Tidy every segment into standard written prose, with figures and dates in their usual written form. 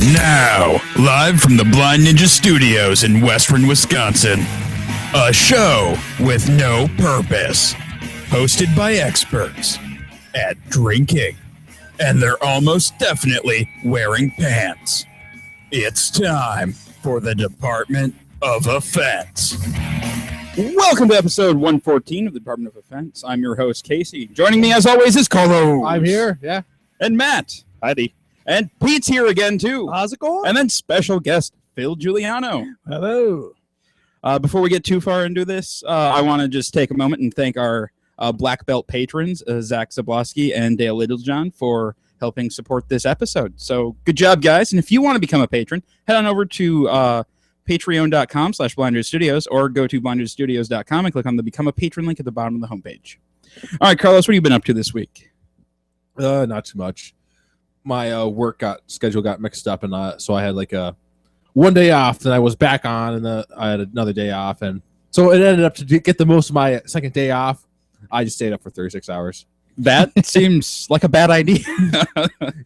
Now, live from the Blind Ninja Studios in Western Wisconsin, a show with no purpose, hosted by experts at drinking, and they're almost definitely wearing pants. It's time for the Department of Offense. Welcome to episode 114 of the Department of Offense. I'm your host, Casey. Joining me, as always, is Carlos. I'm here, yeah. And Matt. Heidi. And Pete's here again, too. How's it going? And then special guest, Phil Juliano. Hello. Before we get too far into this, I want to just take a moment and thank our black belt patrons, Zach Zablosky and Dale Littlejohn, for helping support this episode. So good job, guys. And if you want to become a patron, head on over to patreon.com/blindnerdstudios or go to blindnerdstudios.com and click on the Become a Patron link at the bottom of the homepage. All right, Carlos, what have you been up to this week? Not too much. My work schedule got mixed up, and so I had like a one day off. Then I was back on, and I had another day off, and so it ended up to get the most of my second day off. I just stayed up for 36 hours. That seems like a bad idea.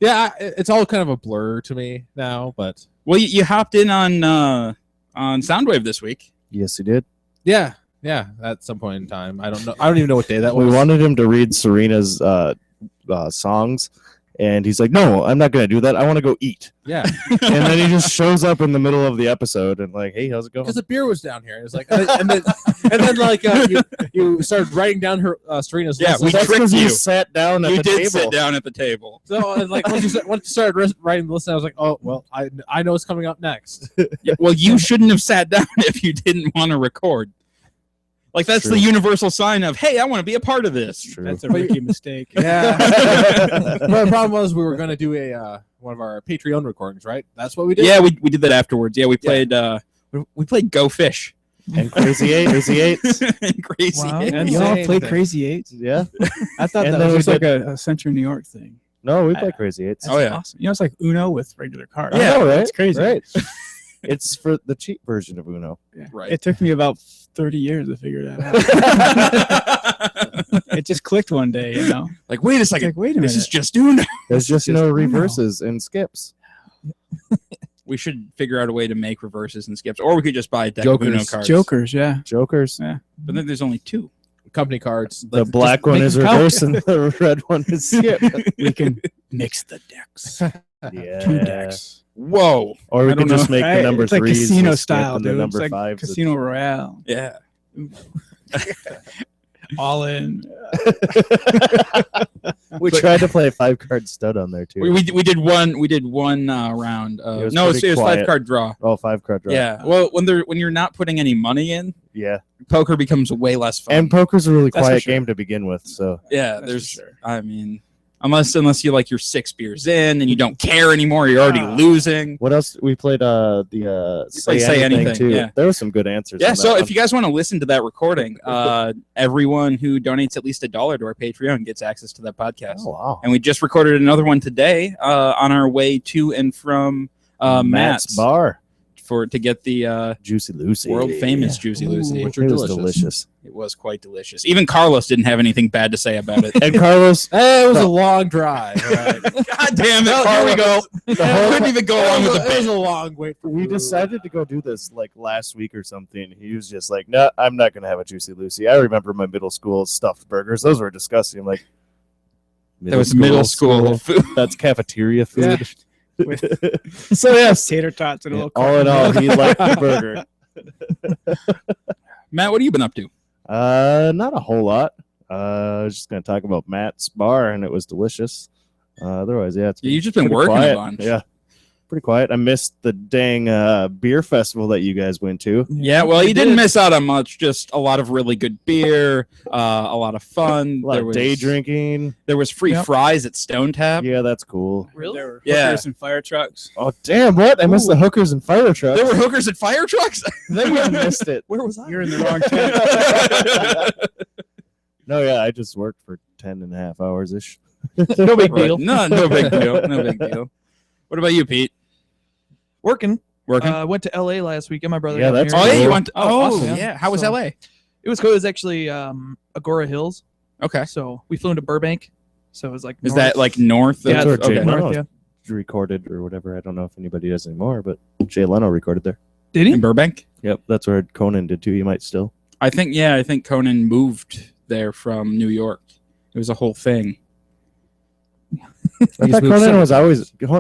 Yeah, it's all kind of a blur to me now. But well, you hopped in on Soundwave this week. Yes, he did. yeah, at some point in time. I don't know. I don't even know what day that was. We wanted him to read Serena's songs, and he's like, "No, I'm not going to do that. I want to go eat." Yeah, And then he just shows up in the middle of the episode and like, "Hey, how's it going?" because the beer was down here. It was like, and then like you started writing down her Serena's. Yeah, list. we That's tricked because you. you sat down at You the did table. sit down at the table. So and like once you started writing the list, I was like, oh well, I know what's coming up next. Yeah, well, you shouldn't have sat down if you didn't want to record. Like, that's True. the universal sign of, hey, I want to be a part of this. True. That's a rookie mistake. Yeah. But the problem was we were going to do a one of our Patreon recordings, right? That's what we did. Yeah, we did that afterwards. Yeah, we played we played Go Fish. And Crazy Eights. And Crazy Wow. Eight. And Same y'all played thing. Crazy Eights? Yeah. I thought And that then was we just like a Central New York thing. No, we play Crazy Eights. Oh, yeah. Awesome. You know, it's like Uno with regular cards. Yeah, right. It's crazy. Right. It's for the cheap version of Uno. Yeah. Right. It took me about 30 years to figure that out. It just clicked one day, you know? Like, wait a It's second. like, wait a This minute. is just Uno. There's just just no Uno. reverses and skips. We should figure out a way to make reverses and skips, or we could just buy a deck of Uno Jokers. cards. Jokers, yeah. Jokers. Yeah. But then there's only two. Company cards. The Like, black just one make is them count. reverse and the red one is skip. We can mix the decks. Yeah. 2 decks. Whoa. Or we I could don't just know. make the Right? number It's like threes casino the skip style, and the dude. number It's like fives the Casino Royale. Yeah. All in. We tried to play a 5-card stud on there too. We did one round. was No, it was pretty 5-card draw. Oh, 5-card draw. Yeah. Well, when you're not putting any money in, Yeah. poker becomes way less fun. And poker's a really That's for quiet sure. game to begin with, so yeah, That's for there's. sure. I mean, unless you like you're 6 beers in and you don't care anymore, you're already losing. what else? We played the played Say Anything, too. yeah. There were some good answers. Yeah. on So that if you guys want to listen to that recording, everyone who donates at least $1 to our Patreon gets access to that podcast. one. Oh wow. And we just recorded another one today on our way to and from Matt's bar. to get the Juicy Lucy. world famous Juicy Lucy. Which It are was delicious. delicious. It was quite delicious. Even Carlos didn't have anything bad to say about it. And Carlos, It was a long drive. Right? God damn it! Well, Here we Carlos, go. the whole Couldn't even go along with the It was bit. a long wait. For we decided to go do this like last week or something. He was just like, "No, I'm not gonna have a Juicy Lucy." I remember my middle school stuffed burgers; those were disgusting. I'm like, That was middle school food. That's cafeteria Yeah. food. With So yes, tater tots and a little all in all, he liked the burger. Matt, what have you been up to? Not a whole lot. I was just gonna talk about Matt's bar, and it was delicious. Otherwise, yeah, it's You've just been pretty working quiet. a bunch. Yeah, pretty quiet. I missed the dang beer festival that you guys went to. Yeah, well, you didn't miss out on much. Just a lot of really good beer, a lot of fun. A lot of day drinking. There was free Yep. fries at Stone Tap. Yeah, that's cool. Really? There were Yeah. hookers and fire trucks. Oh damn! What? I missed the hookers and fire trucks. There were hookers at fire trucks. Then we missed it. Where was I? You're in the wrong tent. No, yeah, I just worked for 10.5 hours ish. No big deal. No big deal. No big deal. What about you, Pete? Working. Working? Went to LA last weekend. My brother. Yeah, got that's Oh, married. yeah, you cool. went. Oh, awesome, yeah. yeah. How was So- LA? It was cool. It was actually Agora Hills. Okay. So we flew into Burbank. So it was like Is north. that like north? Yeah, of, That's where okay. Jay- north, yeah. recorded or whatever. I don't know if anybody does anymore, but Jay Leno recorded there. Did he? In Burbank. Yep, that's where Conan did too. You might still. I think Conan moved there from New York. It was a whole thing. I thought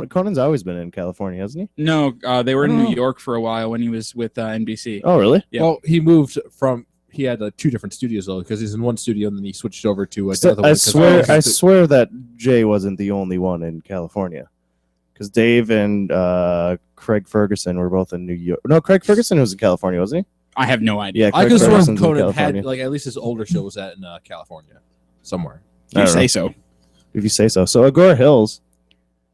Conan's always been in California, hasn't he? No, they were in Oh. New York for a while when he was with NBC. Oh, really? Yeah. Well, he moved from. He had 2 different studios though, because he's in one studio and then he switched over to another one. I swear that Jay wasn't the only one in California, because Dave and Craig Ferguson were both in New York. No, Craig Ferguson was in California, wasn't I have no idea. he? Yeah, I Craig could swear Ferguson's in Conan California. had at least his older show was in California somewhere. I You don't say know. so. If you say so. So Agora Hills.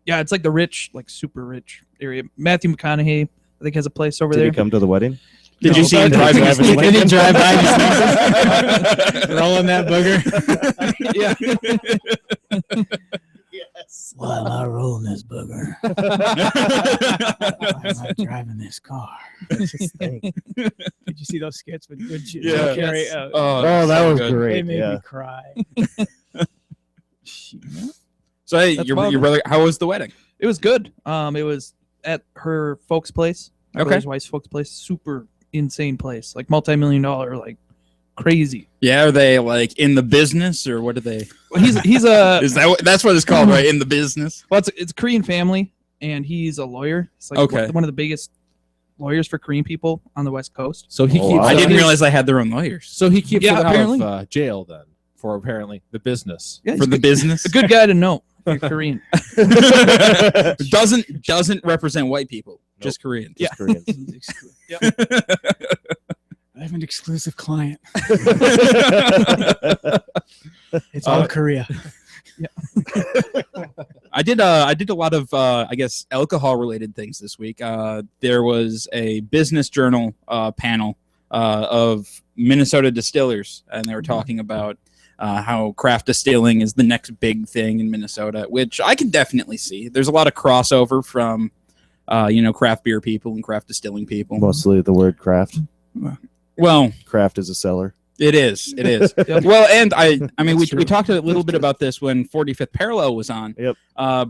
Yeah, it's like the rich, like super rich area. Matthew McConaughey, I think, has a place over Did there. he come to the wedding? Did No, you see him but- driving his Did Lincoln? Did he drive by rolling that booger? Yeah. Yes. Why am I rolling this booger? Why am I driving this car? Did you see those skits with good shit? Yeah. Carrey? Yes. Oh, that so was good. great. They made Yeah. me cry. So hey, That's your wild. brother, how was the wedding? It was good. It was at her folks' place. My Okay. brother's wife's folks' place. Super insane place. Like multi-million-dollar, like crazy. Yeah, are they like in the business or what are they? Well, he's a Is that's what it's called, right? In the business. well, it's a Korean family, and he's a lawyer. It's like Okay. one of the biggest lawyers for Korean people on the West Coast. So he Oh, keeps. wow. I so didn't his- realize they had their own lawyers. So he keeps Yeah, them apparently. out of jail then for apparently the business. Yeah, For the business. a good guy to know. If you're Korean. doesn't represent white people, just Koreans. Just Koreans. I have an exclusive client. It's all Korea. I did a lot of I guess alcohol related things this week. There was a Business Journal panel of Minnesota distillers, and they were talking about how craft distilling is the next big thing in Minnesota, which I can definitely see. There's a lot of crossover from craft beer people and craft distilling people. Mostly the word craft. Well, Craft is a seller. it is. It is. Yep. Well, and I mean, we That's true. talked a little bit about this when 45th Parallel was on. Yep.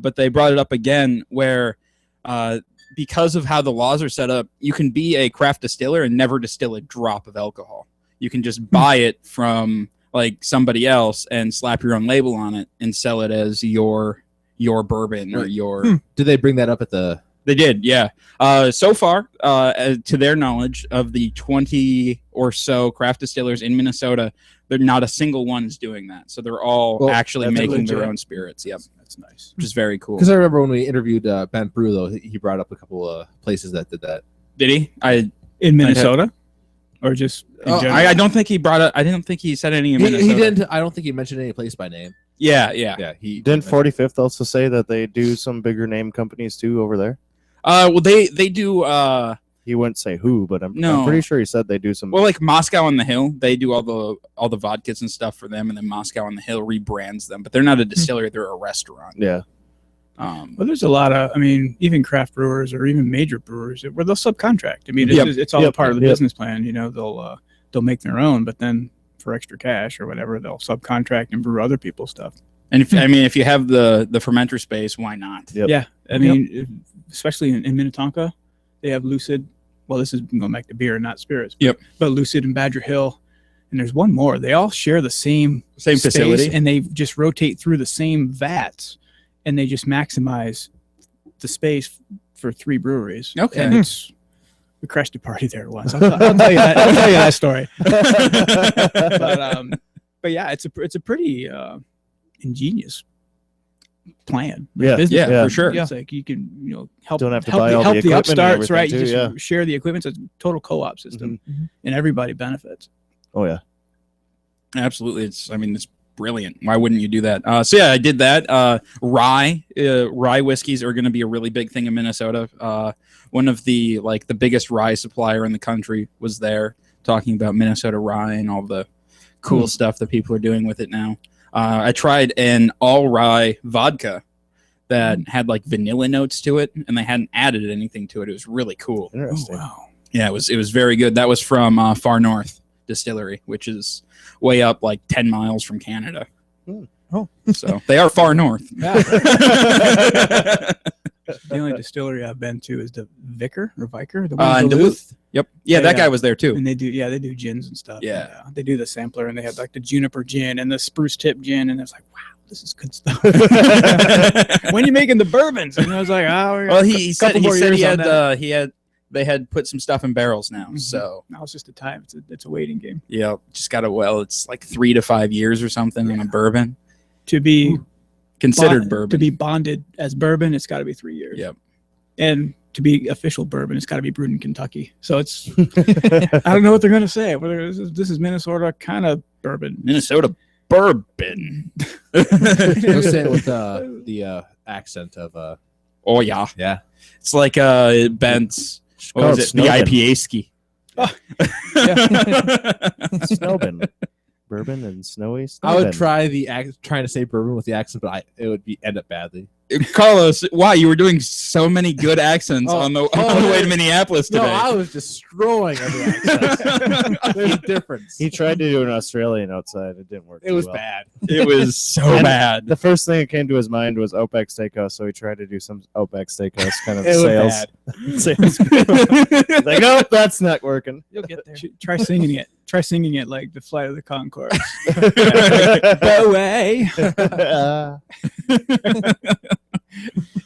But they brought it up again where because of how the laws are set up, you can be a craft distiller and never distill a drop of alcohol. You can just buy it from like somebody else and slap your own label on it and sell it as your bourbon or Right. your. Did they bring that up at the? They did, yeah. So far, to their knowledge, of the 20 or so craft distillers in Minnesota, they're not a single one's doing that. So they're all Well, actually that's making their legit. own spirits. Yep, That's nice. which is very cool. Because I remember when we interviewed Ben Brew, though, he brought up a couple of places that did that. Did he? In Minnesota? Or just in general? I don't think he brought it. I didn't think he said any in He Minnesota. didn't. I don't think he mentioned any place by name. Yeah. Yeah, he Didn't mention- 45th also say that they do some bigger name companies too over there? Well, they do. He wouldn't say who, but I'm No. pretty sure he said they do some. Well, like Moscow on the Hill, they do all the vodkas and stuff for them, and then Moscow on the Hill rebrands them. But they're not a distillery; they're a restaurant. yeah. Well, there's a lot of, I mean, even craft brewers or even major brewers where they'll subcontract. I mean, Yep. it's all Yep. a part of the Yep. business plan. You know, they'll make their own, but then for extra cash or whatever, they'll subcontract and brew other people's stuff. And if you have the fermenter space, why not? Yep. Yeah, I mean, especially in Minnetonka, they have Lucid. Well, this is going back to beer, not spirits. Yep. But Lucid and Badger Hill, and there's one more. They all share the same Same space, facility. and they just rotate through the same vats, and they just maximize the space for 3 breweries. Okay. And we crashed a party there once. I'll tell you that. I'll tell you that story. But yeah, it's a pretty ingenious plan. Yeah. Business Yeah, Yeah. for sure. Yeah. It's like you can help Don't have to help buy the, all the help the equipment and upstarts, everything right? too, You just yeah. share the equipment. So it's a total co-op system, and everybody benefits. Oh yeah. Absolutely, it's brilliant. Why wouldn't you do that? So yeah, I did that. Rye whiskeys are going to be a really big thing in Minnesota. One of the biggest rye supplier in the country was there talking about Minnesota rye and all the cool stuff that people are doing with it now. I tried an all rye vodka that had like vanilla notes to it, and they hadn't added anything to it. It was really cool. Interesting. wow. Yeah, it was very good. That was from Far North Distillery, which is way up like 10 miles from Canada. Oh. So they are far north. The only distillery I've been to is the Vicar or Vicar, the one In Duluth. Yep. Yeah, that guy was there too. And they do gins and stuff. Yeah. And, they do the sampler, and they had like the juniper gin and the spruce tip gin, and it's like, wow, this is good stuff. When you making the bourbons? And I was like, oh, Well, he said more he years on that. they had put some stuff in barrels now. Mhm. So now it's just a time. It's a waiting game yeah, just got it's like 3 to 5 years or something on a bourbon. to be Considered bourbon. To be bonded as bourbon, it's got to be 3 years. Yep. And to be official bourbon, it's got to be brewed in Kentucky. So it's I don't know what they're gonna say. Whether this is Minnesota kind of bourbon. Minnesota bourbon. Let's say it with the accent of Oh yeah. yeah. It's like Bent's what call was it it? The Snowden. IPA ski. Snowbin. Bourbon and snowy. I would Snowbin. try trying to say bourbon with the accent, but it would end up badly. Carlos, wow, you were doing so many good accents Oh. on the way to Minneapolis today. No, I was destroying every accent. There's a difference. He tried to do an Australian outside. It didn't work. It too was well. bad. It was so And bad. The first thing that came to his mind was Outback Steakhouse, so he tried to do some Outback Steakhouse kind of It was sales. bad. sales. Like, nope, that's not working. You'll get there. Try singing it. Try singing it like the Flight of the Conchords.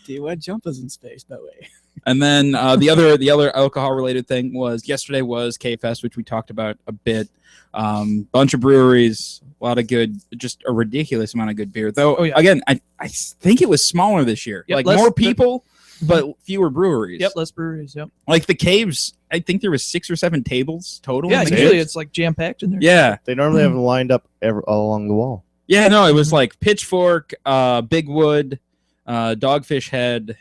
Do you want jumpers in space? Bowie. And then the other alcohol related thing was yesterday was K-Fest, which we talked about a bit. Bunch of breweries, a lot of good, just a ridiculous amount of good beer. Though, again, I think it was smaller this year. Yep, like less- more people, but fewer breweries. Yep, less breweries. Yep. Like the Caves, I think there was 6 or 7 tables total. Yeah, in the usually Caves. it's like jam packed in there. Yeah. They normally have them lined up all along the wall. Yeah, no, it was like Pitchfork, Big Wood, Dogfish Head,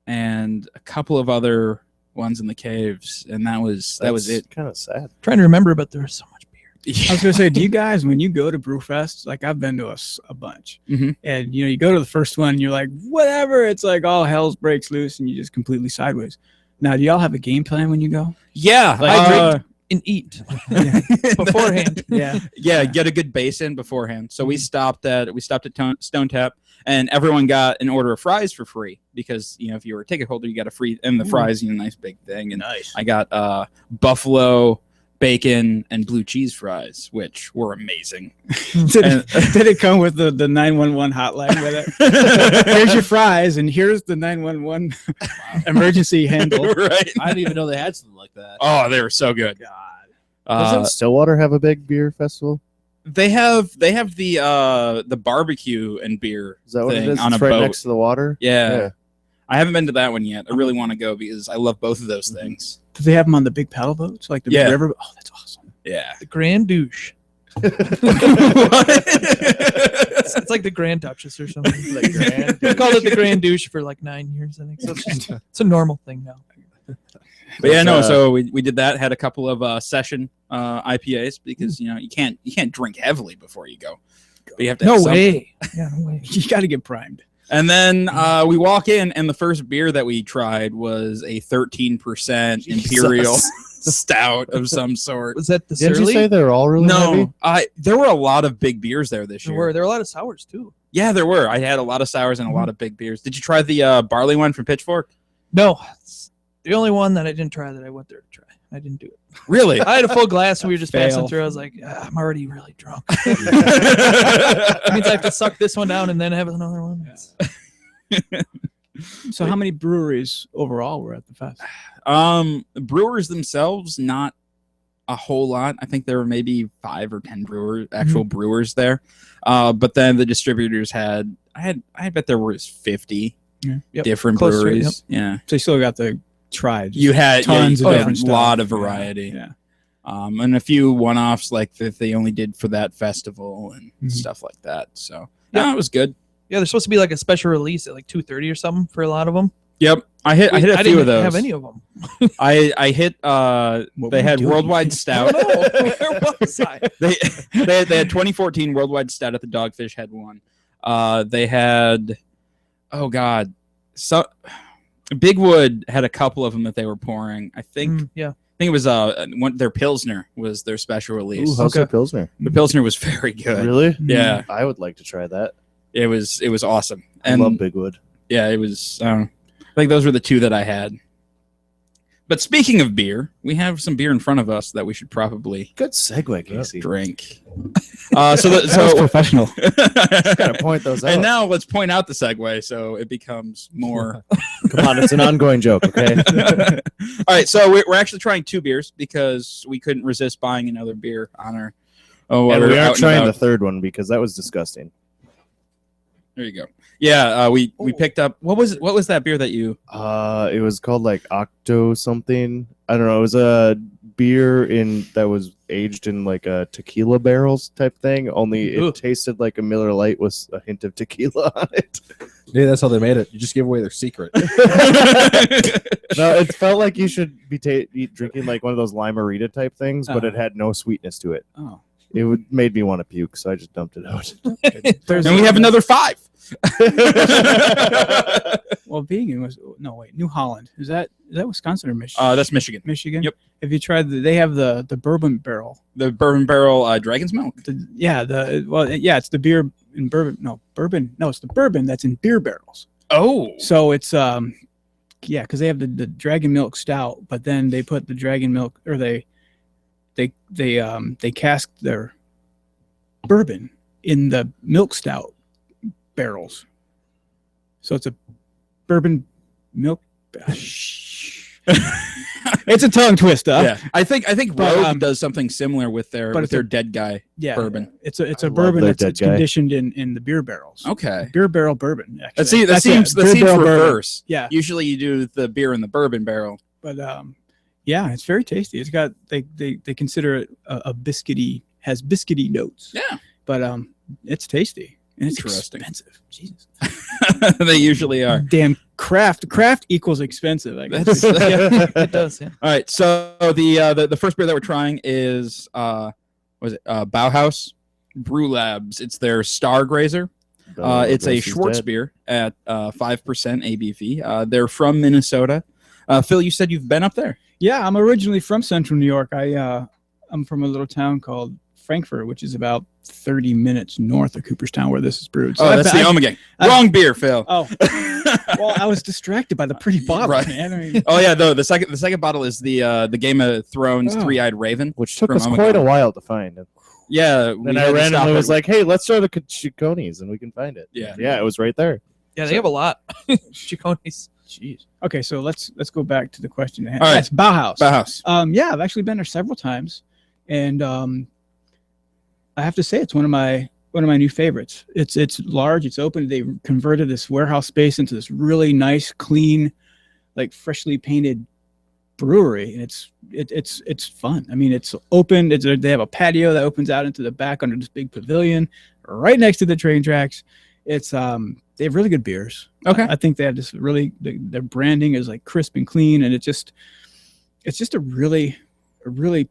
and a couple of other ones in the Caves, and that was it. Kind of sad. Trying to remember, but there was so much beer. I was gonna say, do you guys, when you go to Brewfest, like I've been to a bunch, Mhm. and you go to the first one, and you're like, whatever, it's like all hell's breaks loose, and you just completely sideways. Now, do y'all have a game plan when you go? Yeah, I drink and eat beforehand. Yeah, yeah, get a good base in beforehand. So we stopped at Stone Tap, and everyone got an order of fries for free because if you were a ticket holder, you got a free and the fries, nice big thing. And nice. I got buffalo, bacon, and blue cheese fries, which were amazing. Did it come with the 911 hotline with it? Here's your fries, and here's the 911 emergency handle. Right? I didn't even know they had something like that. Oh, they were so good. God. Doesn't Stillwater have a big beer festival? They have the barbecue and beer Is that what it thing is? on It's a right boat. next to the water. Yeah. I haven't been to that one yet. I really want to go because I love both of those Mm-hmm. things. Do they have them on the big paddle boats, like the Yeah. big river? Oh, that's awesome. Yeah. The Grand Douche. It's like the Grand Duchess or something. I called it the Grand Douche for like 9 years, I think. So it's a normal thing now. But yeah, no. So we did that. Had a couple of session IPAs because you can't drink heavily before you go. But you have to. No have something. way. Yeah, no way. You got to get primed. And then we walk in, and the first beer that we tried was a 13% imperial stout of some sort. Was that the Didn't you Surly? say they're all really heavy? No, there were a lot of big beers there this There year. were a lot of sours too. Yeah, there were. I had a lot of sours and a lot of big beers. Did you try the barley one from Pitchfork? No, it's the only one that I didn't try that I went there to try. I didn't do it. Really? I had a full glass and we were just passing Fail. through. I was like, I'm already really drunk. That means I have to suck this one down and then have another one. So, how many breweries overall were at the fest? Brewers themselves, not a whole lot. I think there were maybe 5 or 10 actual brewers there. But then the distributors I bet there was 50 Yep. different Close to it, breweries. Yeah. So you still got to try. just You had tons of a different stuff. lot of variety. Yeah. And a few one-offs like that they only did for that festival and Mhm. stuff like that. So yeah, it was good. Yeah, there's supposed to be like a special release at like 2:30 or something for a lot of them. Yep, I hit a few didn't of those. have any of them. I hit. were They you had doing? Worldwide Stout. Where was I? they had 2014 Worldwide Stout at the Dogfish Head one. They had, oh god, so Big Wood had a couple of them that they were pouring. I think Yeah. think it was their Pilsner was their special release. Ooh, how's the Pilsner? The Pilsner was very good. Really? Yeah, I would like to try that. it was awesome. I love Bigwood. Yeah, it was. I think those were the two that I had. But speaking of beer, we have some beer in front of us that we should probably Good segue, Casey. drink. That was professional. Gotta point those out. And now let's point out the segue so it becomes more. Come on, it's an ongoing joke, okay? All right, so we're actually trying 2 beers because we couldn't resist buying another beer on our. And we out aren't trying the about. third one because that was disgusting. There you go. Yeah, we picked up. What was that beer that you? It was called like Octo something. I don't know. It was a beer that was aged in like a tequila barrels type thing. Only it tasted like a Miller Lite with a hint of tequila on it. Yeah, that's how they made it. You just gave away their secret. No, it felt like you should be drinking like one of those limerita type things, but it had no sweetness to it. Oh. It made me want to puke, so I just dumped it out. And we have another 5. Well, vegan was New Holland. Is that Wisconsin or Michigan? That's Michigan. Michigan. Yep. Have you tried they have the bourbon barrel? The bourbon barrel Dragon's Milk. It's the beer in bourbon. No, bourbon. No, it's the bourbon that's in beer barrels. Oh, So it's because they have the Dragon Milk Stout, but then they put the Dragon Milk, or they cask their bourbon in the milk stout barrels. So it's a bourbon milk. It's a tongue twister. yeah. I think But, Rogue does something similar with their but it's their dead guy Yeah, bourbon. It's I a love bourbon their that's dead guy. conditioned in the beer barrels. Okay. Beer barrel bourbon. Actually. That seems Beer barrel bourbon. reverse. Yeah, Usually you do the beer in the bourbon barrel. but yeah, it's very tasty. It's got they consider it a biscuity, has biscuity notes. Yeah. But it's tasty and it's Interesting. expensive. Jesus. They usually are. Damn craft equals expensive, I guess. It does. Yeah. All right. So the first beer that we're trying is Bauhaus Brew Labs. It's their Stargrazer. It's a Schwartz beer at 5% ABV. They're from Minnesota. Phil, you said you've been up there. Yeah, I'm originally from Central New York. I'm from a little town called Frankfurt, which is about 30 minutes north of Cooperstown, where this is brewed. So That's the Omega. Wrong beer, Phil. Oh, well, I was distracted by the pretty bottle, Right. man. I mean, Oh yeah, the second bottle is the Game of Thrones Oh. Three-Eyed Raven, which took from us Omega. quite a while to find. Yeah, Then I randomly was like, "Hey, let's start a Chiconis, and we can find it." Yeah. yeah, it was right there. Yeah, they have a lot. Chiconis. jeez. Okay, so let's go back to the question at hand. All right. That's Bauhaus. Bauhaus. Yeah, I've actually been there several times, and I have to say it's one of my new favorites. It's large, it's open. They converted this warehouse space into this really nice, clean, like freshly painted brewery, and it's fun. I mean, it's open. They have a patio that opens out into the back under this big pavilion, right next to the train tracks. It's they have really good beers. Okay. I think they have this really their branding is like crisp and clean, and it's just a really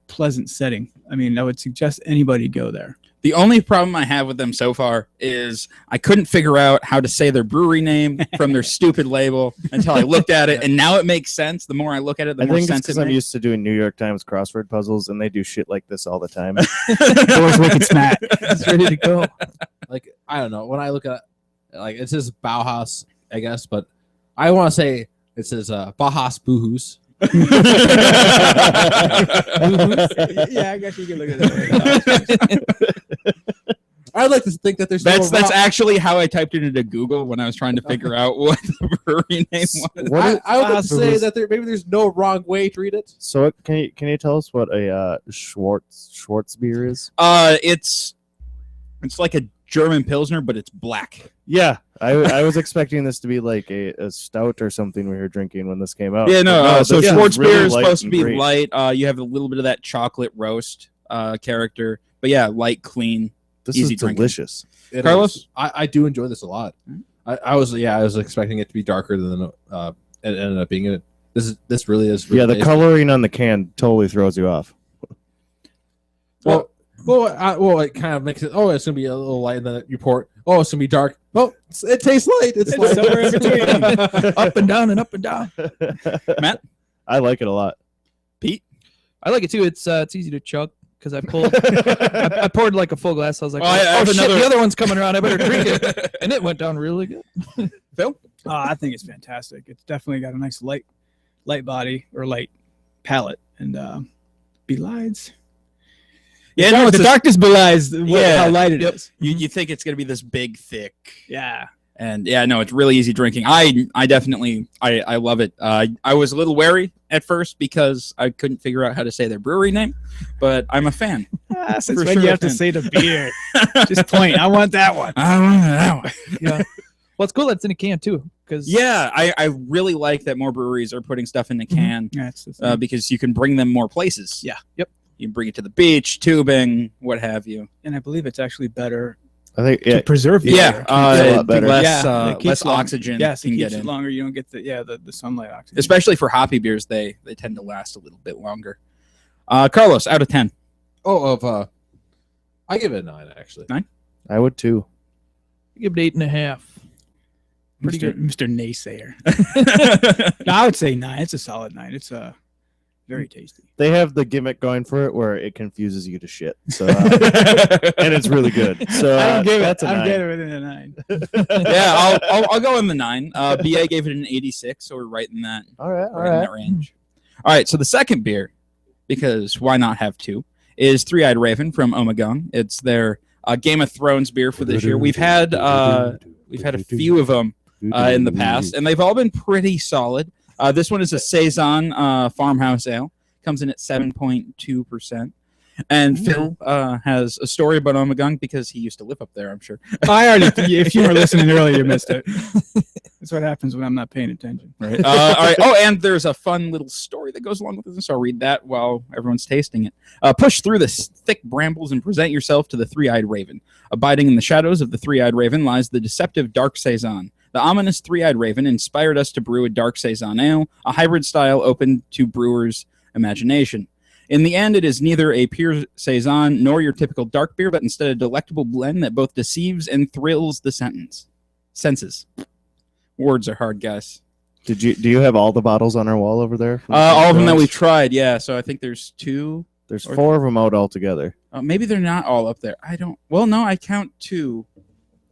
pleasant setting. I mean, I would suggest anybody go there. The only problem I have with them so far is I couldn't figure out how to say their brewery name from their stupid label until I looked at it, and now it makes sense. The more I look at it, the I more think it's sense it because I'm makes. used to doing New York Times crossword puzzles, and they do shit like this all the time. Doors wicked smack. It's ready to go. Like, I don't know. When I look at like it says Bauhaus, I guess, but I want to say it says Bauhaus Boohoo's. Yeah, I guess you can look at that. I'd like to think that there's That's no actually how I typed it into Google when I was trying to figure out what the brewery name was. I would like to say that maybe there's no wrong way to read it. So can you tell us what a Schwartz beer is? It's like a German Pilsner, but it's black. Yeah, I was expecting this to be like a stout or something we were drinking when this came out. Yeah, no. But So this Schwartz really beer is light supposed to and be great. light. You have a little bit of that chocolate roast character, but yeah, light, clean. This easy is drinking. delicious. It Carlos? is. I do enjoy this a lot. I was expecting it to be darker than it ended up being. It. This really is. Yeah, the tasty. coloring on the can totally throws you off. Well, it kind of makes it. Oh, it's gonna be a little light, and then you pour it. Oh, it's gonna be dark. Oh, it tastes light. It's light. somewhere in between. Up and down and up and down. Matt? I like it a lot. Pete? I like it too. It's easy to chug because I pulled. I poured like a full glass. I was like, I have shit, another- the other one's coming around. I better drink it, and it went down really good. Phil? I think it's fantastic. It's definitely got a nice light body or light palate, and belies. Yeah, no, the it's darkness belies how light it is. you think it's gonna be this big, thick. Yeah. And yeah, no, it's really easy drinking. I definitely I love it. I was a little wary at first because I couldn't figure out how to say their brewery name, but I'm a fan. Since For when sure you I have to can. say the beer, just point. I want that one. I want that one. Yeah. Well, it's cool that it's in a can too. Because Yeah, I really like that more breweries are putting stuff in the can Yeah, it's the thing. because you can bring them more places. Yeah. Yep. You can bring it to the beach, tubing, what have you. And I believe it's actually better I think to preserve the Yeah, air. a lot better. less it keeps less long- oxygen Yes, it can keeps get it in. longer. You don't get the sunlight oxygen. Especially for hoppy beers, they tend to last a little bit longer. Carlos, out of 10. I give it a 9 actually. 9? I would too. give it 8.5. Pretty Mr. good. Mr. Naysayer. No, I would say 9. It's a solid 9. It's very tasty. They have the gimmick going for it where it confuses you to shit. So and it's really good. So I'm that's a I'm 9. getting within a 9. Yeah, I'll go in the 9. BA gave it an 86, so we're right in that All right, all right in right. that range. All right, so the second beer, because why not have two, is Three Eyed Raven from Omegang. It's their Game of Thrones beer for this year. We've had a few of them in the past, and they've all been pretty solid. This one is a Saison farmhouse ale. Comes in at 7.2%. And Phil has a story about Omegang because he used to live up there, I'm sure. I already, if you were listening earlier, you missed it. That's what happens when I'm not paying attention. Right. All right. Oh, and there's a fun little story that goes along with this. I'll read that while everyone's tasting it. Push through the thick brambles and present yourself to the Three-Eyed Raven. Abiding in the shadows of the Three-Eyed Raven lies the deceptive Dark Saison. The ominous Three-Eyed Raven inspired us to brew a Dark Saison ale, a hybrid style open to brewers' imagination. In the end, it is neither a pure Saison nor your typical dark beer, but instead a delectable blend that both deceives and thrills the senses. Words are hard, guys. Do you have all the bottles on our wall over there? All of them that we've tried, yeah. So I think there's 2. There's 4 of them out altogether. Maybe they're not all up there. I don't. Well, no, I count 2.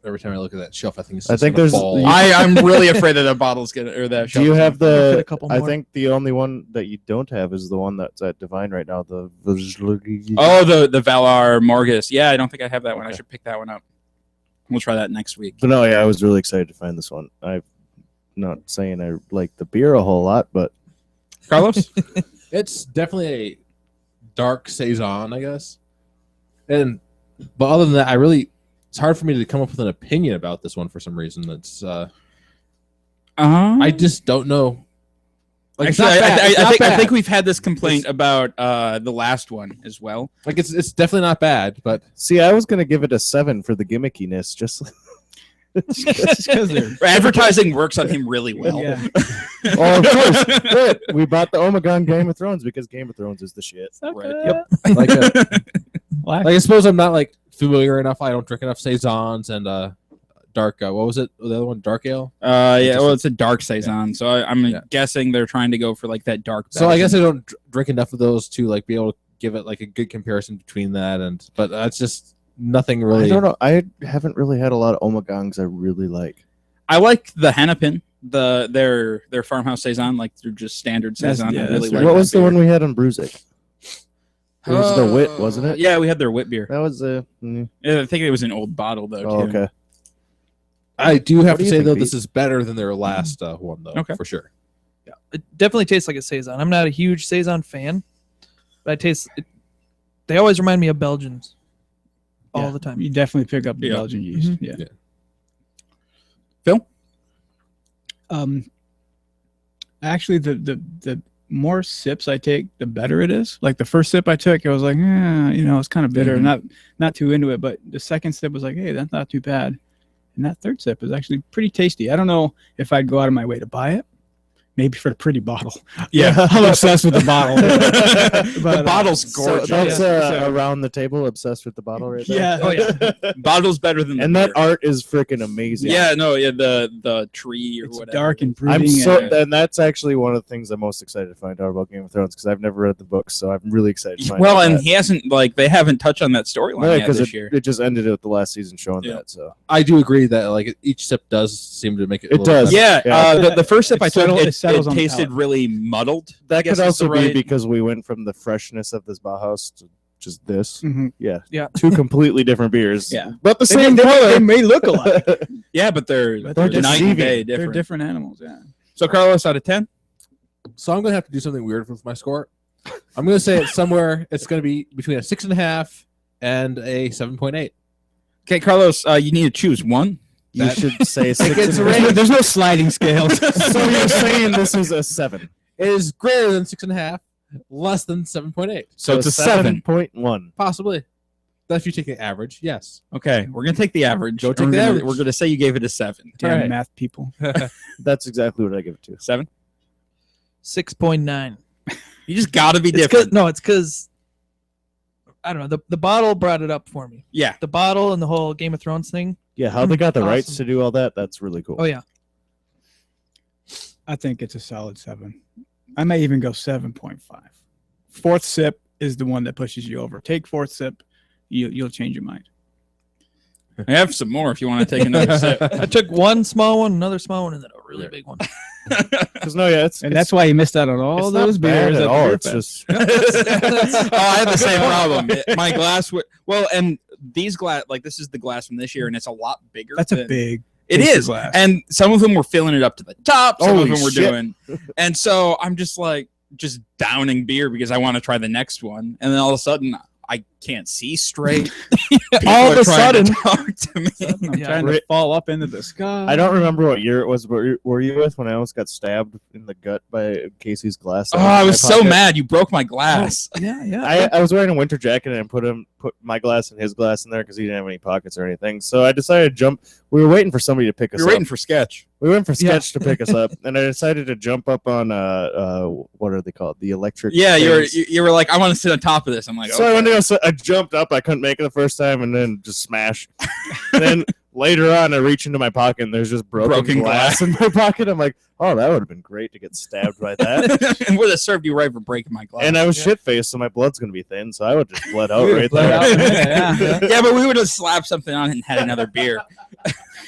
Every time I look at that shelf, I think it's I just think gonna there's- fall. I'm really afraid that the bottle's gonna or that. Do you have Fit a the? couple I more. think the only one that you don't have is the one that's at Divine right now. The Oh, the Valar Morgus. Yeah, I don't think I have that one. I Okay. should pick that one up. We'll try that next week. But no, yeah, I was really excited to find this one. I'm not saying I like the beer a whole lot, but Carlos? It's definitely a dark saison, I guess. But other than that, it's hard for me to come up with an opinion about this one for some reason. That's I just don't know. Like, it's Actually, not bad. It's not I bad. think we've had this complaint about the last one as well. Like it's definitely not bad, but see, I was gonna give it a 7 for the gimmickiness. Just Because they're Advertising works on him really well. yeah. oh, of course, good. We bought the Omegang Game of Thrones because Game of Thrones is the shit. Right. Yep. like, Well, I suppose I'm not like familiar enough. I don't drink enough saisons and dark. What was it? The other one, dark ale. Yeah, well, it's a dark saison, so I'm Yeah. guessing they're trying to go for like that dark. So I guess I Belgian. don't drink enough of those to like be able to give it like a good comparison between that and. But that's just nothing really. I don't know. I haven't really had a lot of Omegangs I really like. I like the Hennepin, their farmhouse saison, like they're just standard That's- saison. yeah, I really that's like right. What that was the beer. one we had on Bruisick? It was the wit, wasn't it? Yeah, we had their wit beer. That was Yeah, I think it was an old bottle though. Oh, too. okay. I do have do to you say think, though, Pete? this is better than their last one though, Okay. for sure. It definitely tastes like a saison. I'm not a huge saison fan, but they always remind me of Belgians all Yeah. the time. You definitely pick up the Yeah. Belgian yeast. Mhm. Yeah. Yeah. Phil? Actually, the more sips I take, the better it is. Like the first sip I took, I was like, it's kind of bitter, Mhm. not too into it. But the second sip was like, hey, that's not too bad. And that third sip is actually pretty tasty. I don't know if I'd go out of my way to buy it, maybe for the pretty bottle. Yeah. I'm obsessed with the bottle. The But, bottle's So gorgeous. that's So- around the table, obsessed with the bottle right there. Yeah. Oh yeah. Bottle's better than the And that beer. art is freaking amazing. Yeah, no, yeah, the tree or It's whatever. dark and brooding. I'm so, and, and that's actually one of the things I'm most excited to find out about Game of Thrones because I've never read the books, so I'm really excited. To find Well, out and that. he hasn't they haven't touched on that storyline yet because this year. it just ended with the last season showing Yeah. that. So I do agree that like each sip does seem to make it. a It little does. better. Yeah, Yeah. the first sip I took, It it settles on the tasted palate. really muddled. I that guess could is also the be right- because we went from the freshness of this Bauhaus to just this. Mhm. Yeah, Yeah. two completely different beers. Yeah. but the They same may- color. They may look alike. Yeah, but they're But they're they're night and deceiving. day They're different. different animals. Yeah. So Carlos, out of 10, So I'm gonna have to do something weird with my score. I'm gonna say it's somewhere. It's gonna be between a 6.5 and a 7.8. okay, Carlos, you need to choose one. You That- should say It's 6. a There's no sliding scales. So you're saying this is a 7? It is greater than 6.5, less than 7.8, So it's a 7. 7.1. possibly. That's if you take the average. Yes. Okay, we're gonna take the average. Go take We're the gonna- average. We're gonna say you gave it a 7. Damn Alright. math people. That's exactly what I give it to. 7. 6.9. You just got to be It's 'cause- different. no, it's because I don't know. The bottle brought it up for me. Yeah. The bottle and the whole Game of Thrones thing. Yeah, how they got the rights Awesome. to do all that, that's really cool. Oh yeah. I think it's a solid 7. I may even go 7.5. Fourth sip is the one that pushes you over. Take fourth sip, you'll change your mind. I have some more if you want to take another sip. I took one small one, another small one, and then a really big one. Because no, yeah, it's And that's why you missed out on all it's those not bad beers at the all. beer It's fest. just Oh, I had the same problem. My glass would and these glass this is the glass from this year, and it's a lot bigger. That's a than- big. It taster is, glass. and some of them were filling it up to the top. Some Holy of them were shit. doing, and so I'm just just downing beer because I want to try the next one, and then all of a sudden I can't see straight. People All are of a trying to sudden- talk to me. I'm Yeah. trying to fall up into the sky. I don't remember what year it was. Were you with when I almost got stabbed in the gut by Casey's glass? Oh, that I in was my so pocket? mad you broke my glass. Yeah, yeah. I was wearing a winter jacket and put my glass and his glass in there because he didn't have any pockets or anything. So I decided to jump. We were waiting for somebody to pick us You're up. waiting for sketch. We went for Yeah. Sketch to pick us up, and I decided to jump up on what are they called? The electric. Yeah, things. you were like, I want to sit on top of this. I'm like, So I okay. went to go, so I jumped up. I couldn't make it the first time, and then just smash. And then later on, I reach into my pocket, and there's just broken glass in my pocket. I'm like, oh, that would have been great to get stabbed by that. and would have served you right for breaking my glass. And I was Yeah. shit faced, so my blood's gonna be thin. So I would just bled out You right bled there. out. Yeah. yeah, but we would have slapped something on and had another beer.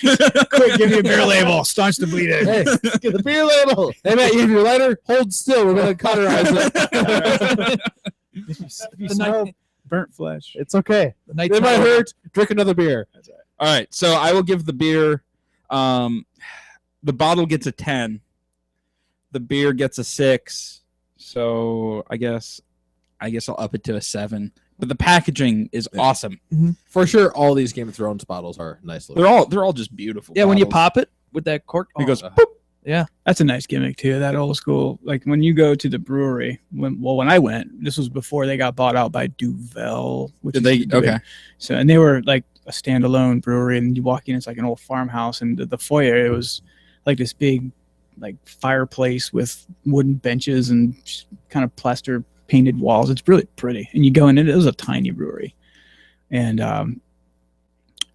Quick, give me a beer label. Staunch the bleeding. Hey, Get the beer label. hey, Matt, you have your lighter? Hold still. We're gonna cauterize it. If you The smell night, burnt flesh. It's okay. the night It might hurt. Drink another beer. All right, so I will give the beer. The bottle gets a 10. The beer gets a 6. So I guess I'll up it to a 7. But the packaging is Yeah. awesome. For sure, all these Game of Thrones bottles are nice looking. They're all just beautiful. Yeah, when you bottles. pop it with that cork, It goes. uh, yeah. That's a nice gimmick too. That old school, like when you go to the brewery. When I went, this was before they got bought out by Duvel. Which Did is they? big. Okay. So and they were like a standalone brewery, and you walk in, it's like an old farmhouse, and the foyer it was like this big, like fireplace with wooden benches and just kind of plaster painted walls. It's really pretty, and you go in, and it was a tiny brewery, and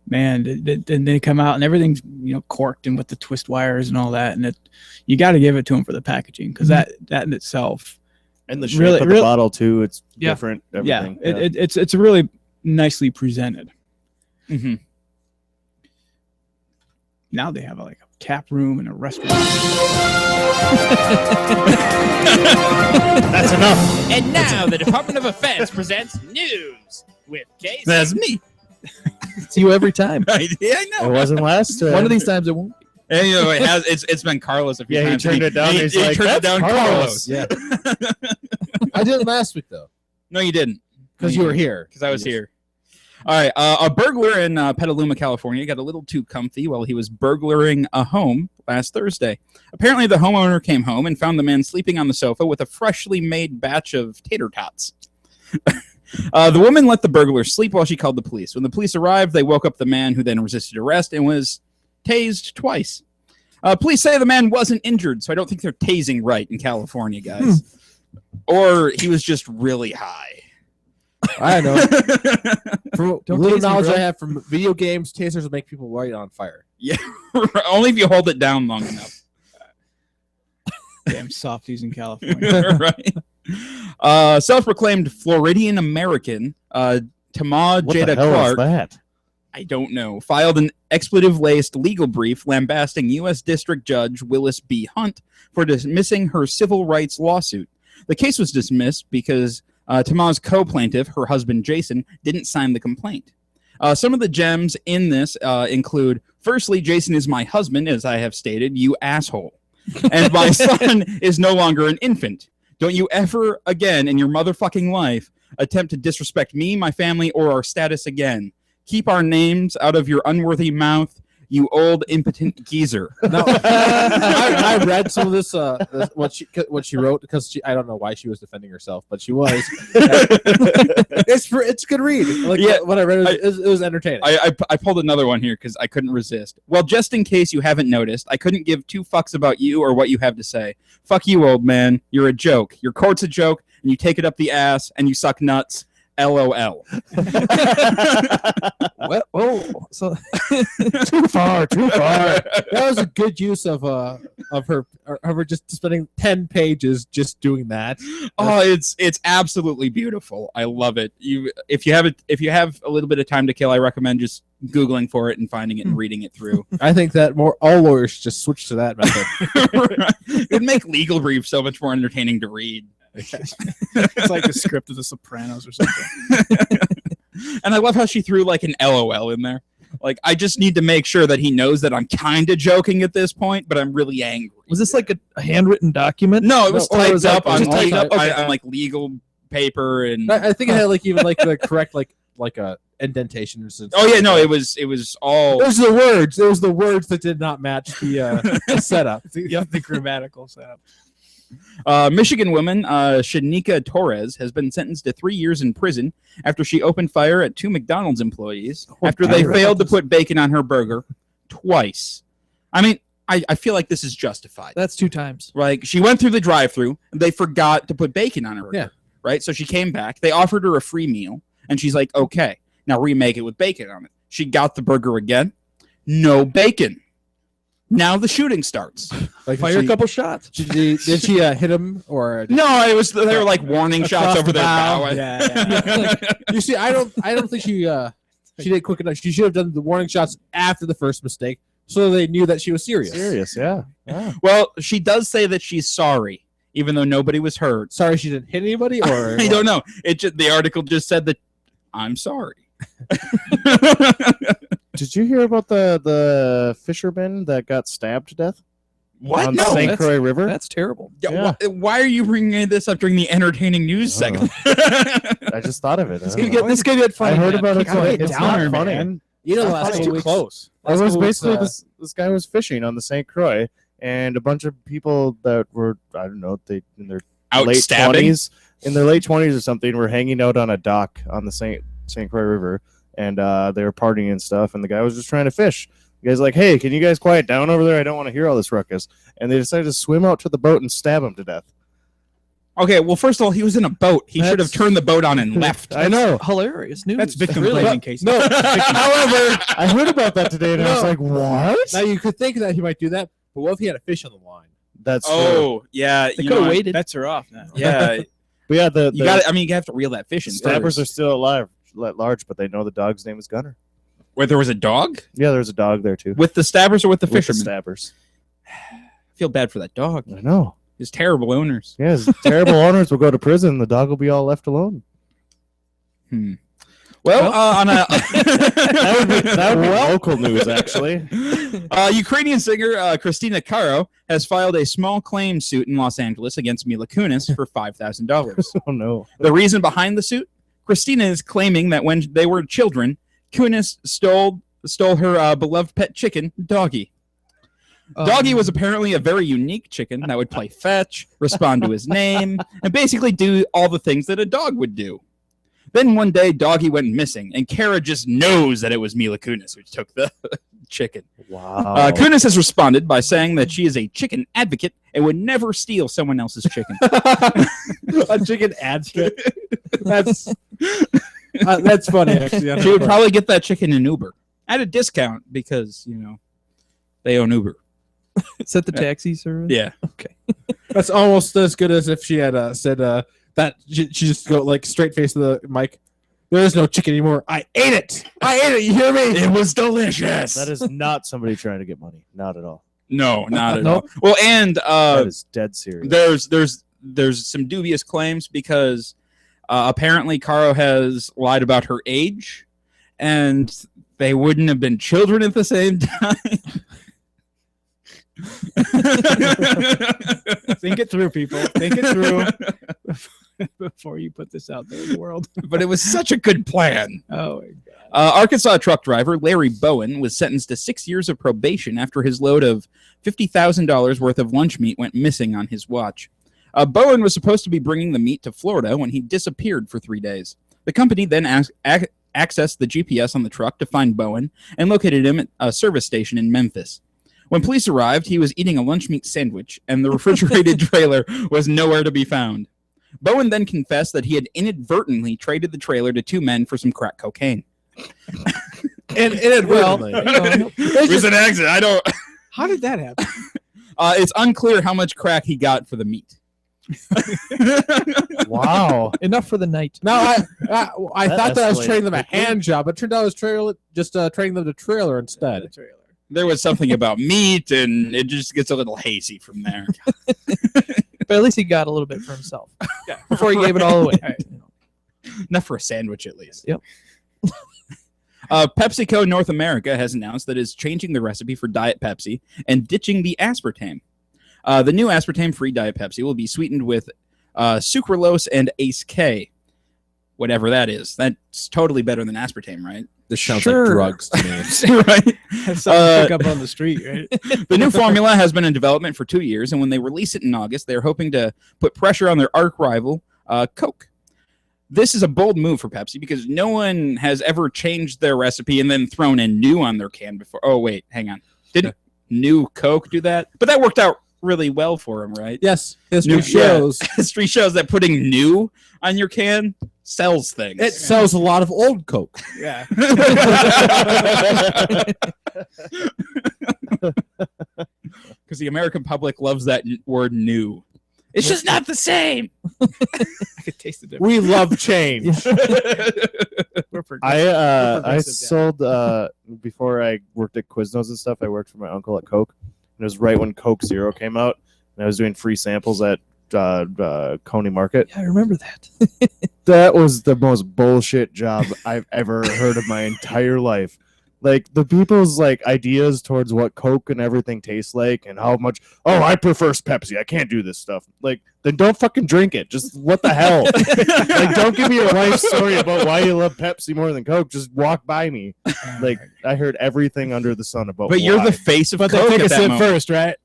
man, then they come out and everything's corked and with the twist wires and all that, and you got to give it to them for the packaging because that in itself, And the shape Really- of the really- bottle too. It's Yeah. different. yeah, Everything. it's really nicely presented. Mhm. Now they have like a tap room and a restaurant. That's enough. And now the Department of Defense presents news with Casey. That's me. It's you every time. I know. It wasn't last. One of these times it won't. And, it has. It's been Carlos a few Yeah, he times. turned it down. He, He's he like, turned it "That's down, Carlos." Carlos. Yeah. I did it last week though, No, you didn't. because you were here. Because I was here. All right. A burglar in Petaluma, California got a little too comfy while he was burglaring a home last Thursday. Apparently, the homeowner came home and found the man sleeping on the sofa with a freshly made batch of tater tots. The woman let the burglar sleep while she called the police. When the police arrived, they woke up the man, who then resisted arrest and was tased twice. Police say the man wasn't injured, so I don't think they're tasing right in California, guys. Or he was just really high. I don't know. From Don't little tase me, knowledge bro. I have from video games, tasers will make people light on fire. Yeah, only if you hold it down long enough. Damn softies in California. Right. Self-proclaimed Floridian American, Tama What Jada the hell Clark. is that? I don't know, filed an expletive-laced legal brief lambasting U.S. District Judge Willis B. Hunt for dismissing her civil rights lawsuit. The case was dismissed because Tama's co-plaintiff, her husband Jason, didn't sign the complaint. Some of the gems in this include, firstly, Jason is my husband, as I have stated, you asshole. And my son is no longer an infant. Don't you ever again in your motherfucking life attempt to disrespect me, my family, or our status again. Keep our names out of your unworthy mouth, you old impotent geezer. No, I read some of this, what she wrote, because I don't know why she was defending herself, but she was. It's a good read. Like, Yeah, what I read, it was entertaining. I pulled another one here because I couldn't resist. Well, just in case you haven't noticed, I couldn't give two fucks about you or what you have to say. Fuck you, old man. You're a joke. Your court's a joke, and you take it up the ass, and you suck nuts. LOL. Well, so Too far. That was a good use of her just spending 10 pages just doing that. Oh, it's absolutely beautiful. I love it. If you have a little bit of time to kill, I recommend just Googling for it and finding it and reading it through. I think that all lawyers should just switch to that method. It'd make legal briefs so much more entertaining to read. It's like the script of The Sopranos or something. And I love how she threw like an LOL in there. Like, I just need to make sure that he knows that I'm kind of joking at this point, but I'm really angry. was this like a handwritten document? No, it was No, or it typed was up like- on just typed up, okay. on like legal paper and. I think it had like even like the correct like a indentations. And Oh yeah, no, it was all. It was the words. It was the words that did not match the setup. The grammatical setup. Michigan woman Shanika Torres has been sentenced to 3 years in prison after she opened fire at two McDonald's employees after they failed to put bacon on her burger twice. I mean, I feel like this is justified. That's 2 times. Like, she went through the drive-thru and they forgot to put bacon on her burger. Yeah. Right? So she came back. They offered her a free meal and she's like, okay, now remake it with bacon on it. She got the burger again. No bacon. Now the shooting starts. Like Fire a couple shots. Did she hit him or? No, it was they were like warning shots over the their bow. bow. Yeah. You see, I don't think she did quick enough. She should have done the warning shots after the first mistake, so they knew that she was serious. Serious, yeah. Well, she does say that she's sorry, even though nobody was hurt. Sorry, she didn't hit anybody, or I don't know. The article just said that I'm sorry. Did you hear about the fisherman that got stabbed to death What? on No. St. that's- Croix River? That's terrible. Yeah, why are you bringing this up during the entertaining news segment? I just thought of it. I don't know. This could get I funny. heard man. about it. Gotta Today. be a It's downer, not funny. man. you know, the That's last too couple weeks, close. It last was couple weeks, basically this guy was fishing on the St. Croix, and a bunch of people that were, I don't know, they in their Out late stabbing? 20s, in their late 20s or something, were hanging out on a dock on the St. Croix River, and they were partying and stuff, and the guy was just trying to fish. The guy's like, hey, can you guys quiet down over there? I don't want to hear all this ruckus. And they decided to swim out to the boat and stab him to death. Okay, well, first of all, he was in a boat. He should have turned the boat on and left. I know. Hilarious news. That's victim Really? blaming case. No, however, I heard about that today, and I was No. like, what? now you could think that he might do that, but what if he had a fish on the line? That's true. Oh, yeah. They you could have know, waited. Bets are off now. Yeah, But yeah, the you got. I mean, you have to reel that fish in. stabbers are first. still alive at large, but they know the dog's name is Gunner. Where there was a dog Yeah, there's a dog there too. with the stabbers or with the With the fishermen. stabbers. I feel bad for that dog. I know. His terrible owners. Yeah, his terrible owners will go to prison. The dog will be all left alone. Well, on a That would be local news, actually. Ukrainian singer Christina Caro has filed a small claim suit in Los Angeles against Mila Kunis for $5,000. Oh no. The reason behind the suit? Christina is claiming that when they were children, Kunis stole her beloved pet chicken, Doggy. Doggy was apparently a very unique chicken that would play fetch, respond to his name, and basically do all the things that a dog would do. Then one day, Doggy went missing, and Kara just knows that it was Mila Kunis who took the chicken. Wow. Kunis has responded by saying that she is a chicken advocate and would never steal someone else's chicken. A chicken ad strip. That's funny, actually. She would probably get that chicken in Uber at a discount because, they own Uber. Is that the taxi service? Yeah. Okay. That's almost as good as if she had said that she just go like straight face to the mic. There is no chicken anymore. I ate it. You hear me? It was delicious. That is not somebody trying to get money. Not at all. No, not at No. all. Well, and That is dead serious. there's some dubious claims because apparently Caro has lied about her age, and they wouldn't have been children at the same time. Think it through, people. Think it through before you put this out there in the world. But it was such a good plan. Oh my God. Arkansas truck driver Larry Bowen was sentenced to 6 years of probation after his load of $50,000 worth of lunch meat went missing on his watch. Bowen was supposed to be bringing the meat to Florida when he disappeared for 3 days. The company then accessed the GPS on the truck to find Bowen and located him at a service station in Memphis. When police arrived, he was eating a lunch meat sandwich, and the refrigerated trailer was nowhere to be found. Bowen then confessed that he had inadvertently traded the trailer to 2 men for some crack cocaine. And inadvertently. It was an accident. I don't. How did that happen? It's unclear how much crack he got for the meat. Wow. Enough for the night. No, I thought that I was escalated trading them a quickly. hand job, but it turned out I was trading them to trailer instead. The trailer. There was something about meat, and it just gets a little hazy from there. But at least he got a little bit for himself. Yeah. Before he gave it all away. Not for a sandwich, at least. Yep. PepsiCo North America has announced that it's changing the recipe for Diet Pepsi and ditching the aspartame. The new aspartame-free Diet Pepsi will be sweetened with sucralose and Ace K, whatever that is. That's totally better than aspartame, right? This sounds Sure. like drugs to me. Right? That's something to pick up on the street, right? The new formula has been in development for 2 years, and when they release it in August, they're hoping to put pressure on their arch rival, Coke. This is a bold move for Pepsi because no one has ever changed their recipe and then thrown in new on their can before. Oh, wait, hang on. Didn't new Coke do that? But that worked out really well for him, right? Yes, history New- shows. History shows that putting new on your can sells things. It sells a lot of old Coke. Yeah. Because the American public loves that word new. It's just not the same. I could taste the difference. We love change. We're progressive. I progressive, sold before I worked at Quiznos and stuff. I worked for my uncle at Coke, and it was right when Coke Zero came out, and I was doing free samples at Coney Market. Yeah, I remember that. That was the most bullshit job I've ever heard of my entire life. Like the people's like ideas towards what Coke and everything tastes like and how much, oh, I prefer Pepsi. I can't do this stuff. Like, then don't fucking drink it. Just what the hell? Like, don't give me your life story about why you love Pepsi more than Coke. Just walk by me. Like, I heard everything under the sun about. But you're why. the face of But Coke they take at a that sip moment. first, right?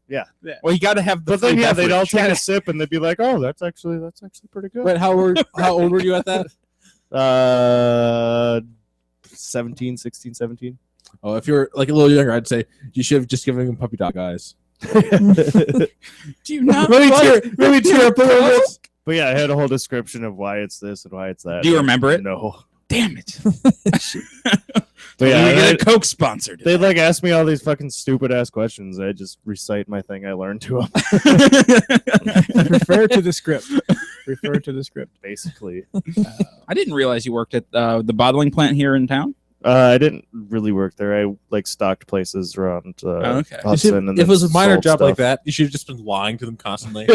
Well, you got to have the. But then full yeah, they'd all beverage. take a sip and they'd be like, "Oh, that's actually pretty good." Wait, how old were you at that? 17, 16, 17. Oh, if you're like a little younger, I'd say you should have just given him puppy dog eyes. Do you not? Maybe tear up a little bit. But yeah, I had a whole description of why it's this and why it's that. Do you remember it? No. Damn it! But yeah, you I- get a Coke sponsored. they'd like ask me all these fucking stupid ass questions. I just recite my thing I learned to them, Refer to the script. Refer to the script. basically. I didn't realize you worked at the bottling plant here in town. I didn't really work there. I like stocked places around okay. You should- Hudson. And if it was a then minor sold job like stuff. that, you should have just been lying to them constantly.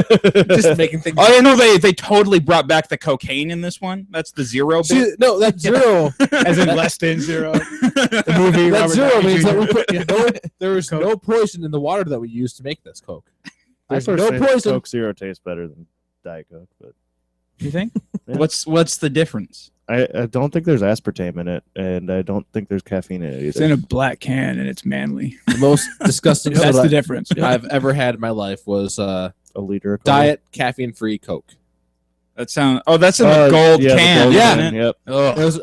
Just making things. Oh, yeah, no, they totally brought back the cocaine in this one. That's the zero bit. See, no, that's zero. As in less than zero. The movie, That Robert zero Downey means that Jr. we put there was no poison in the water that we used to make this Coke. I There's no personally think poison. Coke Zero tastes better than Diet Coke, but You think? What's the difference? I don't think there's aspartame in it, and I don't think there's caffeine in it It's either. in a black can and it's manly. The most disgusting That's soda the difference. I've ever had in my life was a liter of Coke. Diet caffeine-free Coke. That sound. Oh, that's in the gold yeah, the can. gold Yeah. can, Yep. Ugh. It was,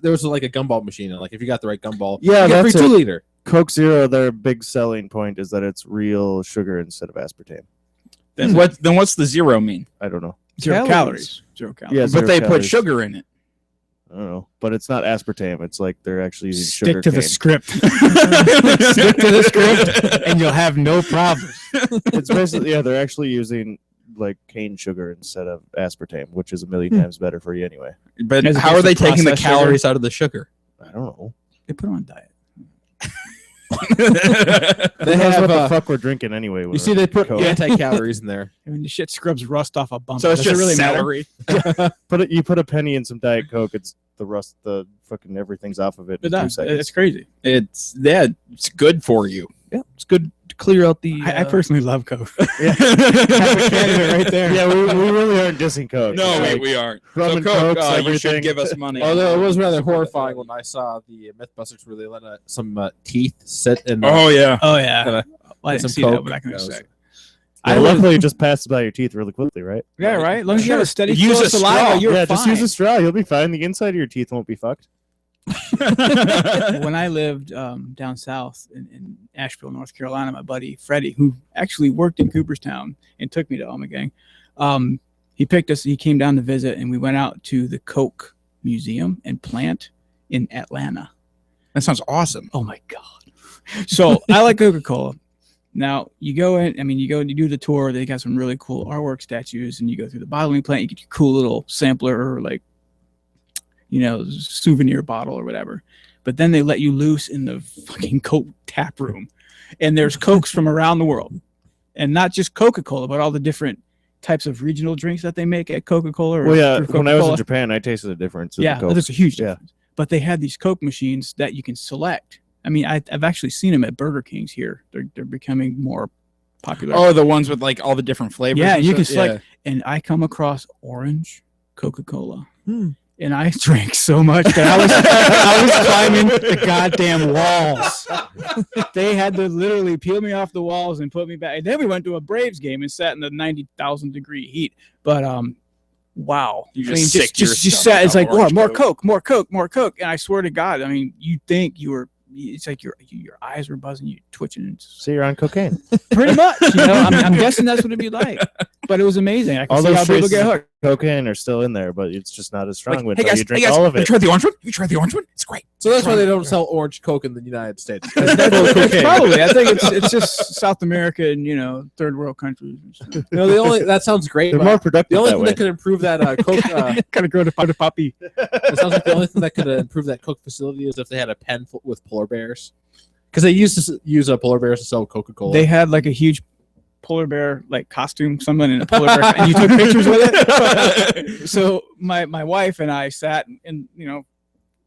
there was like a gumball machine, and like if you got the right gumball, Yeah, you get free that's 2 it. liter. Coke Zero, their big selling point is that it's real sugar instead of aspartame. Then what's the zero mean? I don't know. Zero calories. Zero calories. Yeah, But zero they put calories. sugar in it. I don't know, but it's not aspartame. It's like they're actually using Stick sugar to the cane. script. Stick to the script, and you'll have no problems. It's basically they're actually using like cane sugar instead of aspartame, which is a million times better for you anyway. But As how are opposed they to taking the processed sugar? calories out of the sugar? I don't know. They put them on diet. They Who knows have what the fuck we're drinking anyway. when you see we're they put Coke. anti-calories in there. I mean, the shit scrubs rust off a bumper. So it's Does it just really celery. You put a penny in some Diet Coke, it's the fucking everything's off of it But in 2 that's seconds. it's crazy. It's good for you. Yeah, it's good to clear out the. I personally love Coke. Yeah. candidate right there. Yeah, we really aren't dissing Coke. No, Like, we aren't. rum So and Coke, Cokes, you should everything. give us money. Although it was rather horrifying when I saw the Mythbusters where they let some teeth sit in. Oh yeah. Oh yeah. Kinda Well, I get didn't some see Coke. that, but I can That was- say. Yeah, I luckily it just passes by your teeth really quickly, right? Yeah, right. As long as you have a steady Use flow a of saliva, straw. you're yeah, fine. just use a straw. You'll be fine. The inside of your teeth won't be fucked. When I lived down south in Asheville, North Carolina, my buddy Freddie, who actually worked in Cooperstown and took me to Omegang, he picked us. He came down to visit, and we went out to the Coke Museum and Plant in Atlanta. That sounds awesome. Oh my god! So I like Coca-Cola. Now you go in. I mean, you go and you do the tour. They got some really cool artwork statues, and you go through the bottling plant. You get your cool little sampler, or like, souvenir bottle or whatever. But then they let you loose in the fucking Coke tap room, and there's Cokes from around the world, and not just Coca-Cola, but all the different types of regional drinks that they make at Coca-Cola. Well, yeah, through when I was in Coca-Cola. Japan, I tasted a difference. in Yeah, the Coke. there's a huge Yeah. difference. But they had these Coke machines that you can select. I mean, I've actually seen them at Burger King's here. They're becoming more popular. Oh, the ones with like all the different flavors. Yeah, and you can stuff? select. And I come across orange Coca-Cola. And I drank so much that I was climbing the goddamn walls. They had to literally peel me off the walls and put me back. And then we went to a Braves game and sat in the 90,000 degree heat. But wow, You I mean, just sick to your just stomach sat. It's on like orange more Coke. Coke, more Coke, more Coke. And I swear to God, I mean, you think you were. It's like your eyes were buzzing, you twitching. So you're on cocaine. Pretty much, I'm guessing that's what it'd be like. But it was amazing. I can All see those how people traces get of hooked. cocaine are still in there, but it's just not as strong. Like, until hey guys, you drink all of you it. tried the orange one? You tried the orange one? It's great. So that's why they don't sell orange Coke in the United States. It's probably. I think it's just South America and third world countries. No, that sounds great. They're but more productive the only that thing way. that could improve that Coke, Kind of grow to puppy. it sounds like the only thing that could improve that Coke facility is if they had a pen with polar bears, because they used to use polar bears to sell Coca-Cola. They had like a huge polar bear like costume, someone in a polar bear, and you took pictures with it. So my wife and I sat in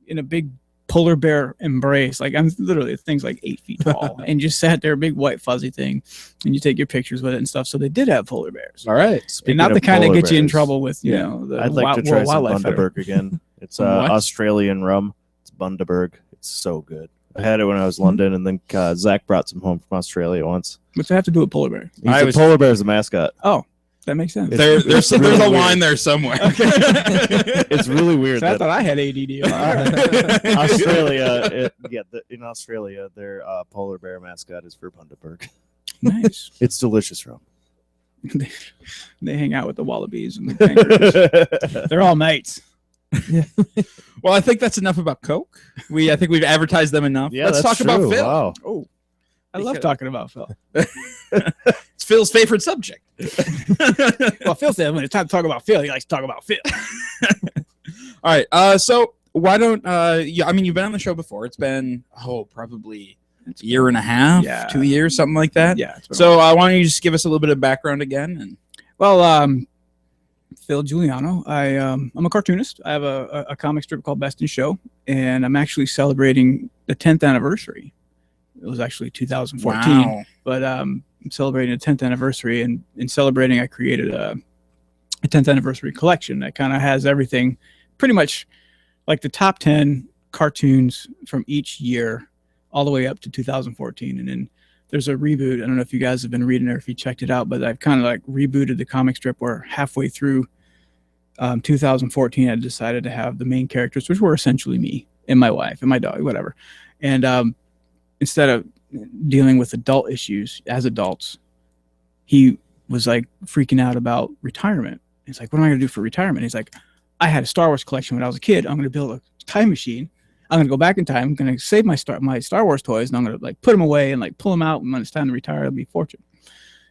in a big polar bear embrace. Like I'm literally thing's like 8 feet tall, and just sat there, big white fuzzy thing, and you take your pictures with it and stuff. So they did have polar bears. All right. And not of the kind that polar get you in bears, trouble with Yeah. the I'd like to try World some Wildlife Federation. Bundaberg again. It's Some what? Australian rum. It's Bundaberg. It's so good. I had it when I was in London, and then Zach brought some home from Australia once. What's that have to do with polar bear? Polar bear is a mascot. Oh, that makes sense. It's- There's really a weird. line there somewhere. It's really weird. So I that thought I had ADD. Australia, in Australia, their polar bear mascot is for Bundaberg. Nice. It's delicious rum. They hang out with the wallabies and the kangaroos. They're all mates. Well, I think that's enough about Coke. I think we've advertised them enough. Yeah, Let's that's talk about true. Phil. Wow. Oh, I love Because- talking about Phil. It's Phil's favorite subject. Well, Phil said when it's time to talk about Phil, he likes to talk about Phil. All right. So why don't you've been on the show before. It's been probably a year and a half, Yeah. 2 years, something like that. Yeah. it's been a So why don't you just give us a little bit of background again? And Well, Phil Juliano. I'm a cartoonist. I have a comic strip called Best in Show, and I'm actually celebrating the 10th anniversary. It was actually 2014, wow. but I'm celebrating the 10th anniversary, and in celebrating, I created a 10th anniversary collection that kind of has everything, pretty much like the top 10 cartoons from each year, all the way up to 2014, and then there's a reboot. I don't know if you guys have been reading it or if you checked it out, but I've kind of like rebooted the comic strip where halfway through 2014, I decided to have the main characters, which were essentially me and my wife and my dog, whatever. And instead of dealing with adult issues as adults, he was like freaking out about retirement. He's like, what am I going to do for retirement? He's like, I had a Star Wars collection when I was a kid. I'm going to build a time machine. I'm going to go back in time. I'm going to save my Star Wars toys, and I'm going to like put them away and like pull them out. And when it's time to retire, it'll be fortune.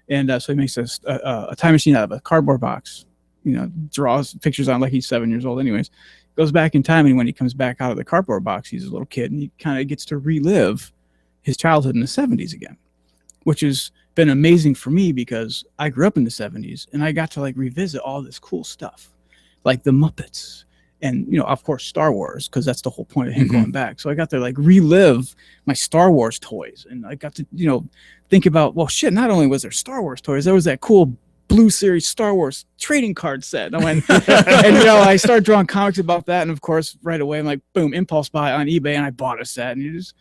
And so he makes a time machine out of a cardboard box, you know, draws pictures on, like he's 7 years old anyways, goes back in time. And when he comes back out of the cardboard box, he's a little kid, and he kind of gets to relive his childhood in the 70s again, which has been amazing for me because I grew up in the 70s and I got to like revisit all this cool stuff, like the Muppets and, you know, of course, Star Wars, because that's the whole point of him going back. So I got to like relive my Star Wars toys, and I got to, you know, think about, well, shit, not only was there Star Wars toys, there was that cool Blue Series Star Wars trading card set. And I went, and, you know, I started drawing comics about that. And of course, right away, I'm like, boom, impulse buy on eBay, and I bought a set. And you just,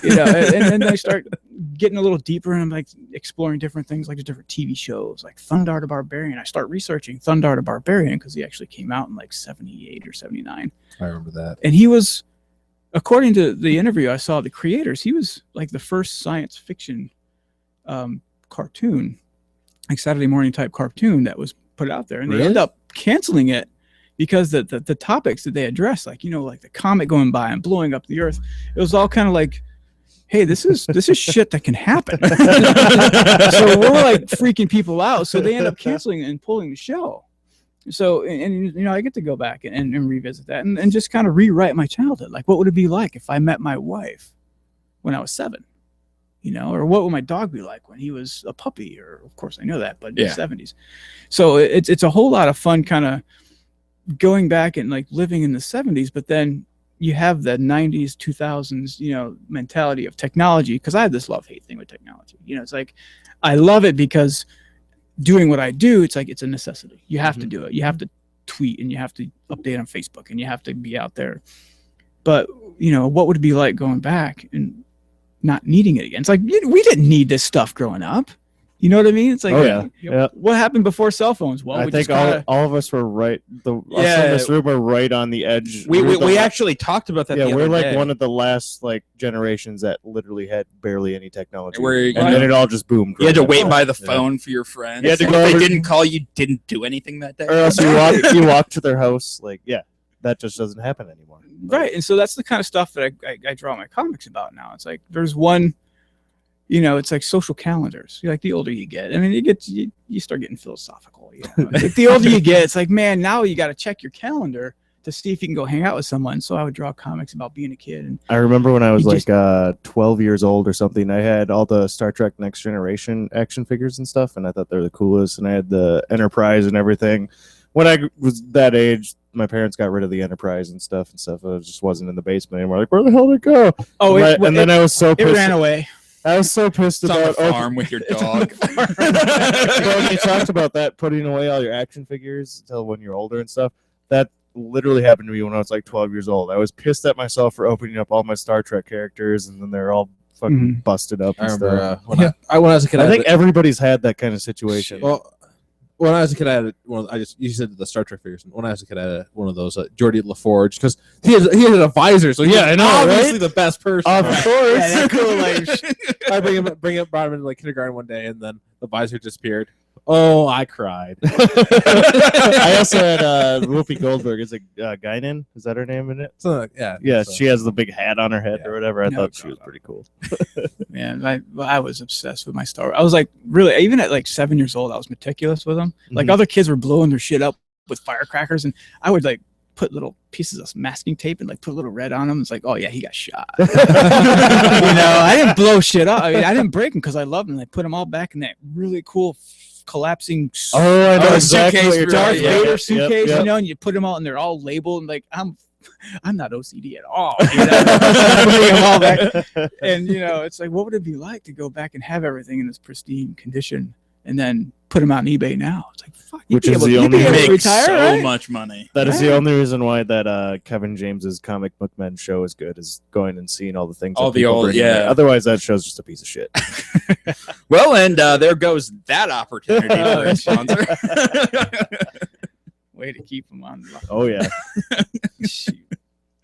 you know, and then I start getting a little deeper, and I'm like exploring different things, like the different TV shows, like Thundar the Barbarian. I start researching Thundar the Barbarian because he actually came out in like 78 or 79. I remember that. And he was, according to the interview I saw, the creators, he was like the first science fiction cartoon, like Saturday morning type cartoon that was put out there. And they end up canceling it because the topics that they addressed, like, you know, like the comet going by and blowing up the earth, it was all kind of like, hey, this is shit that can happen. So we're like freaking people out. So they end up canceling and pulling the show. So, and you know, I get to go back and revisit that and just kind of rewrite my childhood. Like, what would it be like if I met my wife when I was 7? You know, or what would my dog be like when he was a puppy? Or, of course, I know that, but in the 70s. So it's a whole lot of fun kind of going back and like living in the 70s, but then you have the 90s, 2000s, you know, mentality of technology. Because I have this love-hate thing with technology. You know, it's like I love it because doing what I do, it's like it's a necessity. You have to do it. You have to tweet, and you have to update on Facebook, and you have to be out there. But, you know, what would it be like going back and not needing it again? It's like we didn't need this stuff growing up. You know what I mean? It's like, what happened before cell phones? Well, I think all of us were right. Us in this room are right on the edge. We actually talked about that. Yeah, we're like one of the last like generations that literally had barely any technology, and then it all just boomed. You had to wait by the phone for your friends. You had to go if they didn't call you, didn't do anything that day. Or else you walk to their house. Like, yeah, that just doesn't happen anymore. Right, and so that's the kind of stuff that I draw my comics about now. It's like there's one, you know, it's like social calendars. Like the older you get, I mean, you start getting philosophical. You know? Like the older you get, it's like, man, now you got to check your calendar to see if you can go hang out with someone. So I would draw comics about being a kid. And I remember when I was like 12 years old or something, I had all the Star Trek Next Generation action figures and stuff, and I thought they were the coolest. And I had the Enterprise and everything. When I was that age, my parents got rid of the Enterprise and stuff. It just wasn't in the basement anymore. Like, where the hell did it go? Oh, then I was so pissed. It ran away. I was so pissed about on the farm with your dog. When you talked about that, putting away all your action figures until when you're older and stuff, that literally happened to me when I was like 12 years old. I was pissed at myself for opening up all my Star Trek characters, and then they're all fucking busted up. I and remember stuff. when I was a kid. I think everybody's had that kind of situation. Well, when I was a kid, I had you said the Star Trek figures. When I was a kid, I had one of those Geordie LaForge because he had a visor, so I know, obviously right? the best person. Of course, yeah, cool. Like, I brought him into like kindergarten one day, and then the visor disappeared. Oh, I cried. I also had Whoopi Goldberg. Is it Guinan? Is that her name in it? Yeah. She has the big hat on her head or whatever. I thought she was pretty cool. Man, I was obsessed with my Star Wars. I was like, really, even at like 7 years old, I was meticulous with them. Like other kids were blowing their shit up with firecrackers, and I would like put little pieces of masking tape and like put a little red on them. It's like, oh yeah, he got shot. You know, I didn't blow shit up. I mean, I didn't break them because I loved them. I put them all back in that really cool collapsing I know exactly suitcase, Darth Vader suitcase, yep. you know, and you put them all and they're all labeled, and like I'm not OCD at all, you know? All back. And you know, it's like, what would it be like to go back and have everything in this pristine condition and then put them out on eBay now. It's like, fuck, Which is the you'd only be able to Makes retire, so right? much money. That is the only reason why that Kevin James's Comic Book Men show is good, is going and seeing all the things. All that the people old- bring in yeah. there. Otherwise, that show's just a piece of shit. Well, and there goes that opportunity for a sponsor. Way to keep them on. Oh yeah. Shoot.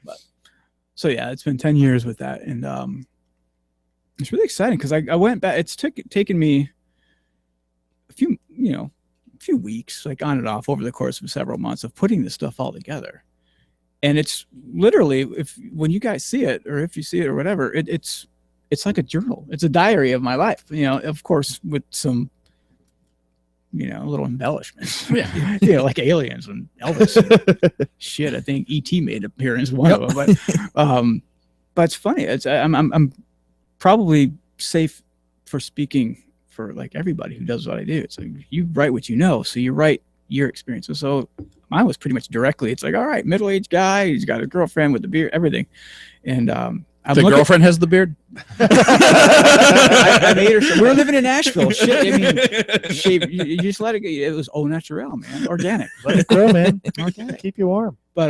But so yeah, it's been 10 years with that, and it's really exciting because I went back. It's taken me a few weeks, like on and off over the course of several months of putting this stuff all together. And it's literally, when you guys see it, or if you see it or whatever, it's like a journal. It's a diary of my life, of course, with some little embellishments. Yeah. Like aliens and Elvis and shit. I think E.T. made an appearance, one of them. But it's funny. I'm probably safe for speaking for like everybody who does what I do. It's like, you write what you know, so you write your experiences. So mine was pretty much directly. It's like, all right, middle-aged guy, he's got a girlfriend with the beard, everything, and The girlfriend has the beard. I made her. We were living in Nashville. Shit, I mean, shave. You just let it go. It was au naturel, man, organic. Let it grow, man. Organic. Keep you warm. But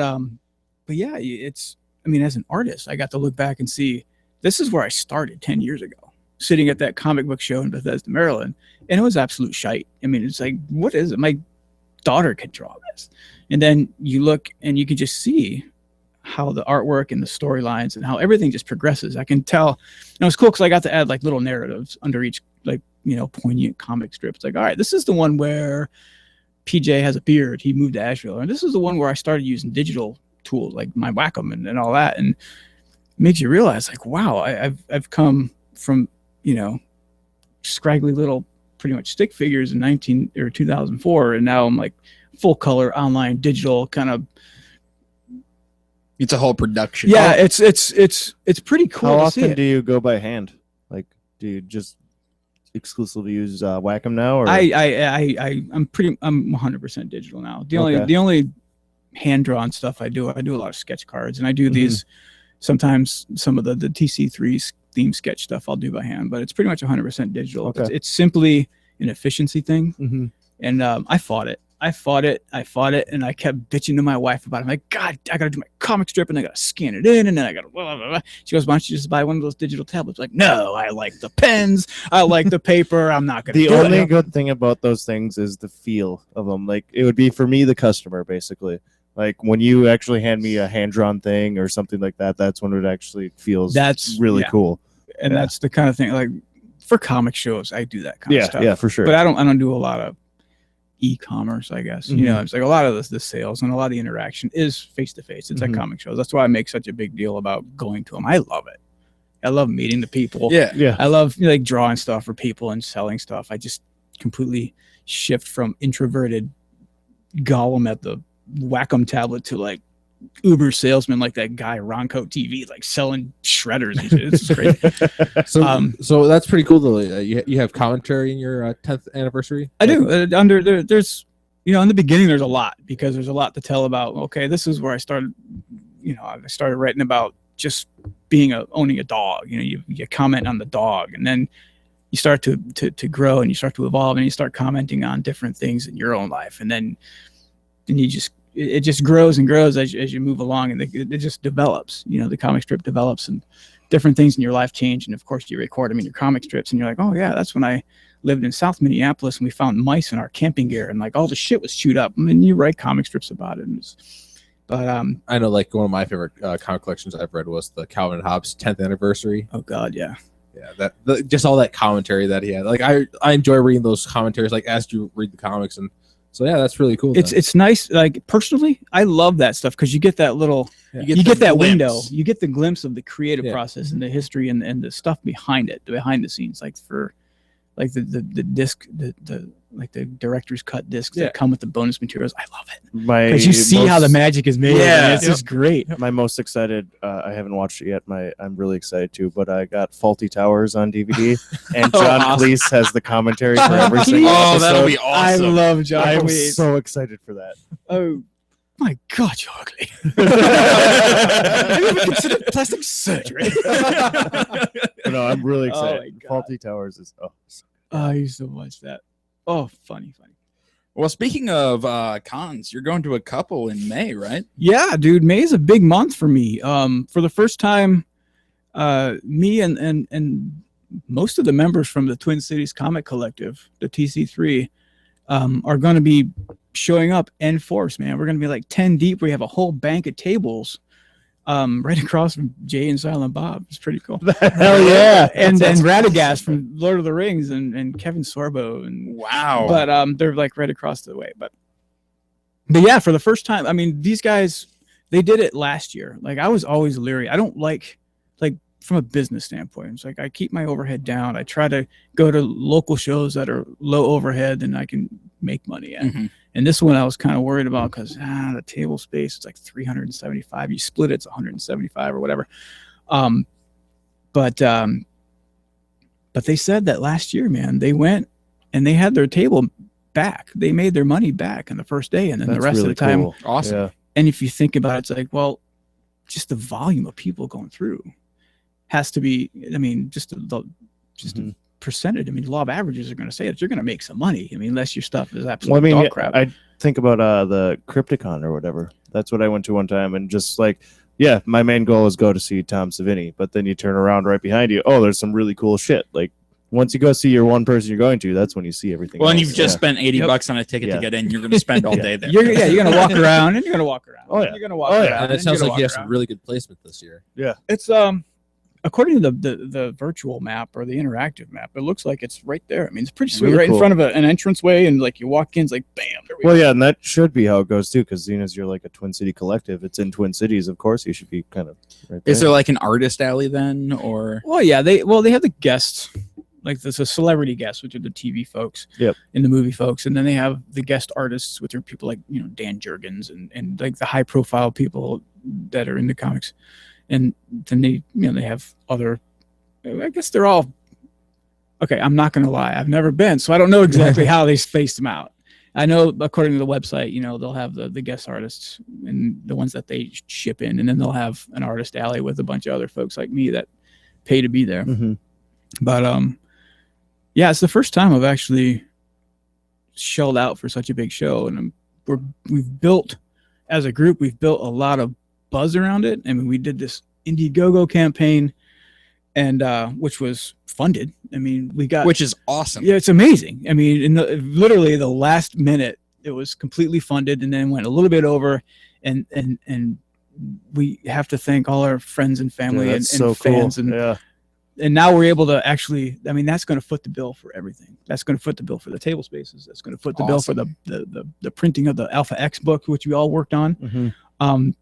yeah, it's. I mean, as an artist, I got to look back and see this is where I started 10 years ago, sitting at that comic book show in Bethesda, Maryland, and it was absolute shite. I mean, it's like, what is it? My daughter could draw this, and then you look and you can just see how the artwork and the storylines and how everything just progresses. I can tell, and it was cool because I got to add like little narratives under each, like, poignant comic strip. It's like, all right, this is the one where PJ has a beard, he moved to Asheville, and this is the one where I started using digital tools like my Wacom and all that, and it makes you realize, like, wow, I've come from scraggly little pretty much stick figures in 2004, and now I'm like full color online digital kind of. It's a whole production. Yeah, it's pretty cool. How to often see do you go by hand? Like, do you just exclusively use Wacom now? Or I'm 100% digital now. The only hand drawn stuff I do a lot of sketch cards, and I do these sometimes some of the TC3 theme sketch stuff I'll do by hand, but it's pretty much 100% digital. Okay. It's simply an efficiency thing, Mhm. and I fought it, and I kept bitching to my wife about it. I'm like, God, I gotta do my comic strip, and I gotta scan it in, and then I gotta blah, blah, blah. She goes, why don't you just buy one of those digital tablets? Like, no, I like the pens, I like the paper, I'm not gonna The do only it. good thing about those things is the feel of them. Like, it would be for me, the customer, basically. Like, when you actually hand me a hand-drawn thing or something like that, that's when it actually feels really cool. And that's the kind of thing, like, for comic shows, I do that kind of stuff. Yeah, for sure. But I don't do a lot of e-commerce, I guess. Mhm. It's like a lot of the sales and a lot of the interaction is face-to-face. It's like Mhm. comic shows. That's why I make such a big deal about going to them. I love it. I love meeting the people. Yeah. I love like drawing stuff for people and selling stuff. I just completely shift from introverted Gollum at the Wacom tablet to like Uber salesman, like that guy Ronco TV, like selling shredders and shit. It's just crazy. So that's pretty cool though. You have commentary in your 10th anniversary. I do. There's in the beginning there's a lot, because there's a lot to tell about. Okay, this is where I started. I started writing about just owning a dog. You comment on the dog, and then you start to grow, and you start to evolve, and you start commenting on different things in your own life, and then it just grows and grows as you move along, and it just develops. The comic strip develops, and different things in your life change, and of course you record them in your comic strips, and you're like, oh yeah, that's when I lived in South Minneapolis and we found mice in our camping gear, and like all the shit was chewed up. I mean, you write comic strips about it. But I know, like, one of my favorite comic collections I've read was the Calvin and Hobbes 10th anniversary. oh god, yeah. Yeah, just all that commentary that he had. Like, I enjoy reading those commentaries, like, as you read the comics, and so yeah, that's really cool. It's nice. Like, personally, I love that stuff, because you get that little, you get that window, you get the glimpse of the creative process and the history and the stuff behind it, the behind the scenes, like for like the disc, like the director's cut discs that come with the bonus materials. I love it, because you see how the magic is made. Yeah. and it's just great. My most excited, I haven't watched it yet. I'm really excited to, but I got Faulty Towers on DVD, and John Cleese has the commentary for every single Oh, episode. that'll be awesome. I love John I'm Cleese. so excited for that. Oh my god, you're ugly. Have you ever considered plastic surgery? No, I'm really Oh excited. my God. Faulty Towers is I used to watch that. Oh, funny. Well, speaking of cons, you're going to a couple in May, right? Yeah, dude, May is a big month for me. For the first time, me and most of the members from the Twin Cities Comic Collective, the TC3, are going to be showing up en force, man. We're going to be like 10 deep. We have a whole bank of tables right across from Jay and Silent Bob. It's pretty cool. Hell yeah. And Radagast from Lord of the Rings and Kevin Sorbo. And Wow. but they're like right across the way. But yeah, for the first time, I mean, these guys, they did it last year. Like, I was always leery. I don't like from a business standpoint, it's like I keep my overhead down. I try to go to local shows that are low overhead and I can make money at. Mhm. And this one I was kind of worried about because the table space, it's like 375. You split it, it's 175 or whatever. But they said that last year, man, they went and they had their table back. They made their money back on the first day, and then That's the rest really of the time. cool. Awesome. Yeah. And if you think about it, it's like, well, just the volume of people going through has to be, I mean, just a percentage. I mean, the law of averages are going to say that you're going to make some money. I mean, unless your stuff is absolutely dog crap. I think about the Crypticon or whatever. That's what I went to one time, and just like, yeah, my main goal is go to see Tom Savini, but then you turn around right behind you. Oh, there's some really cool shit. Like, once you go see your one person you're going to, that's when you see everything. Well, and else. you've just spent $80 on a ticket to get in. You're going to spend all day there. You're going to walk around and you're going to walk around. Oh, yeah. You're going to walk around. And it sounds like you have some really good placement this year. Yeah. It's according to the virtual map or the interactive map, it looks like it's right there. I mean, it's pretty sweet, Really right cool. in front of an entranceway, and like you walk in, it's like bam. There we Well, go. yeah, and that should be how it goes too, because seeing as you're like a Twin City collective, it's in Twin Cities. Of course, you should be kind of right there. Is there like an artist alley then, or? Well, yeah, they have the guests, like there's a celebrity guests, which are the TV folks, Yep, and the movie folks, and then they have the guest artists, which are people like Dan Jurgens and like the high profile people that are in the comics, and then they they have other. I guess they're all okay. I'm not going to lie. I've never been, so I don't know exactly how they spaced them out. I know according to the website, they'll have the guest artists and the ones that they ship in, and then they'll have an artist alley with a bunch of other folks like me that pay to be there. Mhm. But yeah, it's the first time I've actually shelled out for such a big show, and we've built as a group, we've built a lot of buzz around it. I mean, we did this Indiegogo campaign, and which was funded. I mean, Which is awesome. Yeah, it's amazing. I mean, literally the last minute, it was completely funded, and then went a little bit over, and we have to thank all our friends and family Yeah, and that's so fans, cool. and now we're able to actually. I mean, that's going to foot the bill for everything. That's going to foot the bill for the table spaces. That's going to foot the bill for the printing of the Alpha X book, which we all worked on. Mhm.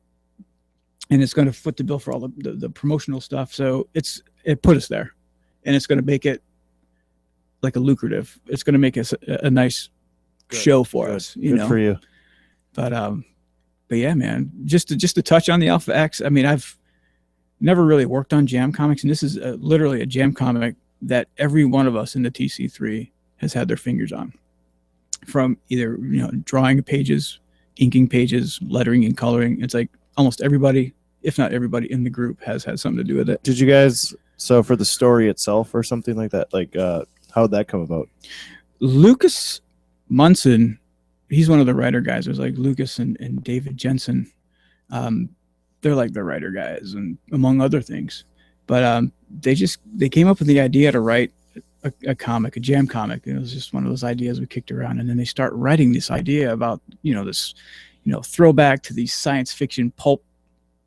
And it's going to foot the bill for all the promotional stuff. So it put us there, and it's going to make it like a lucrative. It's going to make us a nice show for us, Good for you. But yeah, man, just to touch on the Alpha X. I mean, I've never really worked on Jam Comics, and this is literally a Jam comic that every one of us in the TC3 has had their fingers on, from either drawing pages, inking pages, lettering and coloring. It's like almost everybody, if not everybody in the group, has had something to do with it. Did you guys? So for the story itself or something like that, like how'd that come about? Lucas Munson, he's one of the writer guys. There's like Lucas and David Jensen. They're like the writer guys, and among other things. But they came up with the idea to write a comic, a Jam comic. It was just one of those ideas we kicked around, and then they start writing this idea about this throwback to these science fiction pulp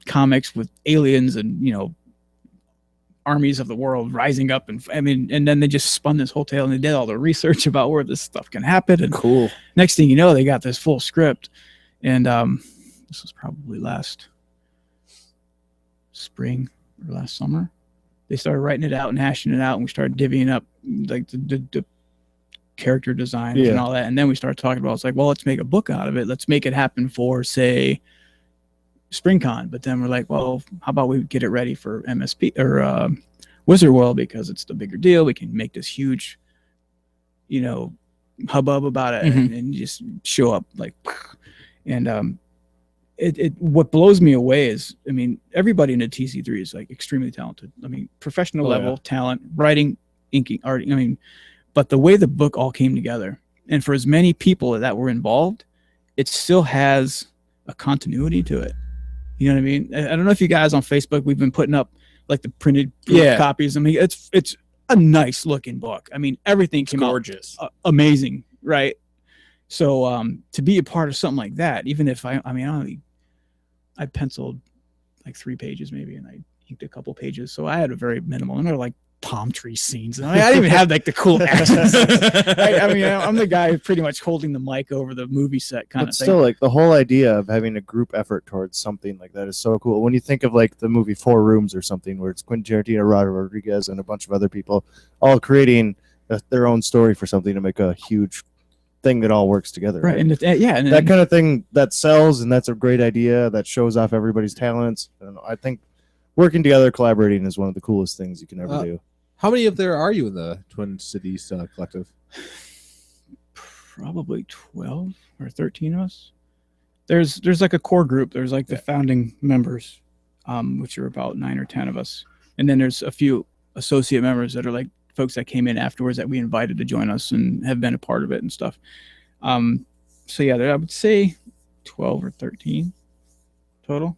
comics with aliens and armies of the world rising up, and then they just spun this whole tale, and they did all the research about where this stuff can happen, and Cool. next thing you know, they got this full script, and this was probably last spring or last summer. They started writing it out and hashing it out, and we started divvying up like the character designs and all that, and then we started talking about, it's like, well, let's make a book out of it. Let's make it happen for, say, SpringCon. But then we're like, well, how about we get it ready for MSP or Wizard World, because it's the bigger deal. We can make this huge, hubbub about it, and just show up like, and what blows me away is, I mean, everybody in the TC3 is like extremely talented. I mean, professional level talent, writing, inking, art. I mean, but the way the book all came together, And for as many people that were involved, it still has a continuity to it. You know what I mean? I don't know if you guys on Facebook, we've been putting up like the printed copies. I mean, it's a nice looking book. I mean, everything came gorgeous. out amazing, right? So to be a part of something like that, even if I penciled like 3 pages maybe, and I inked a couple pages, so I had a very minimal, and they're like palm tree scenes. I didn't even have like the cool action scenes. I'm the guy pretty much holding the mic over the movie set kind of thing. Still, like the whole idea of having a group effort towards something like that is so cool. When you think of like the movie Four Rooms or something, where it's Quentin Tarantino, Robert Rodriguez, and a bunch of other people all creating their own story for something to make a huge thing that all works together. Right. And that kind of thing that sells, and that's a great idea that shows off everybody's talents. I think working together, collaborating is one of the coolest things you can ever do. How many of there are you in the Twin Cities collective? Probably 12 or 13 of us. There's like a core group. There's like the founding members, which are about 9 or 10 of us. And then there's a few associate members that are like folks that came in afterwards that we invited to join us and have been a part of it and stuff. So yeah, I would say 12 or 13 total.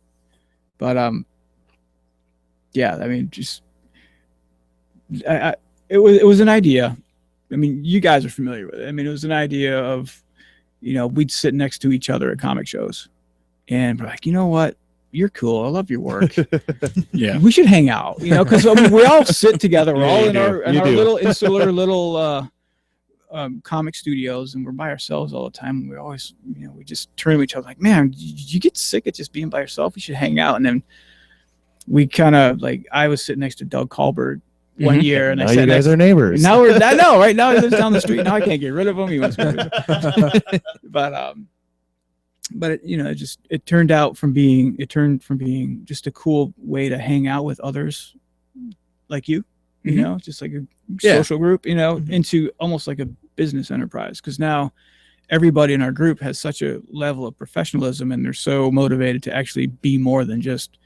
But yeah, I mean, just it was an idea. I mean, you guys are familiar with it. I mean, it was an idea of, we'd sit next to each other at comic shows, and we're like, you know what? You're cool. I love your work. Yeah, we should hang out. Because we all sit together. We're all in our little insular little comic studios, and we're by ourselves all the time. And we always, we just turn to each other like, man, you get sick of just being by yourself? We should hang out. And then we kind of like, I was sitting next to Doug Colbert one year, and now I said, you guys are neighbors. Now I know, right? Now he lives down the street. Now I can't get rid of him. He wants to but it turned from being just a cool way to hang out with others like you, just like a social group, into almost like a business enterprise. Because now everybody in our group has such a level of professionalism, and they're so motivated to actually be more than just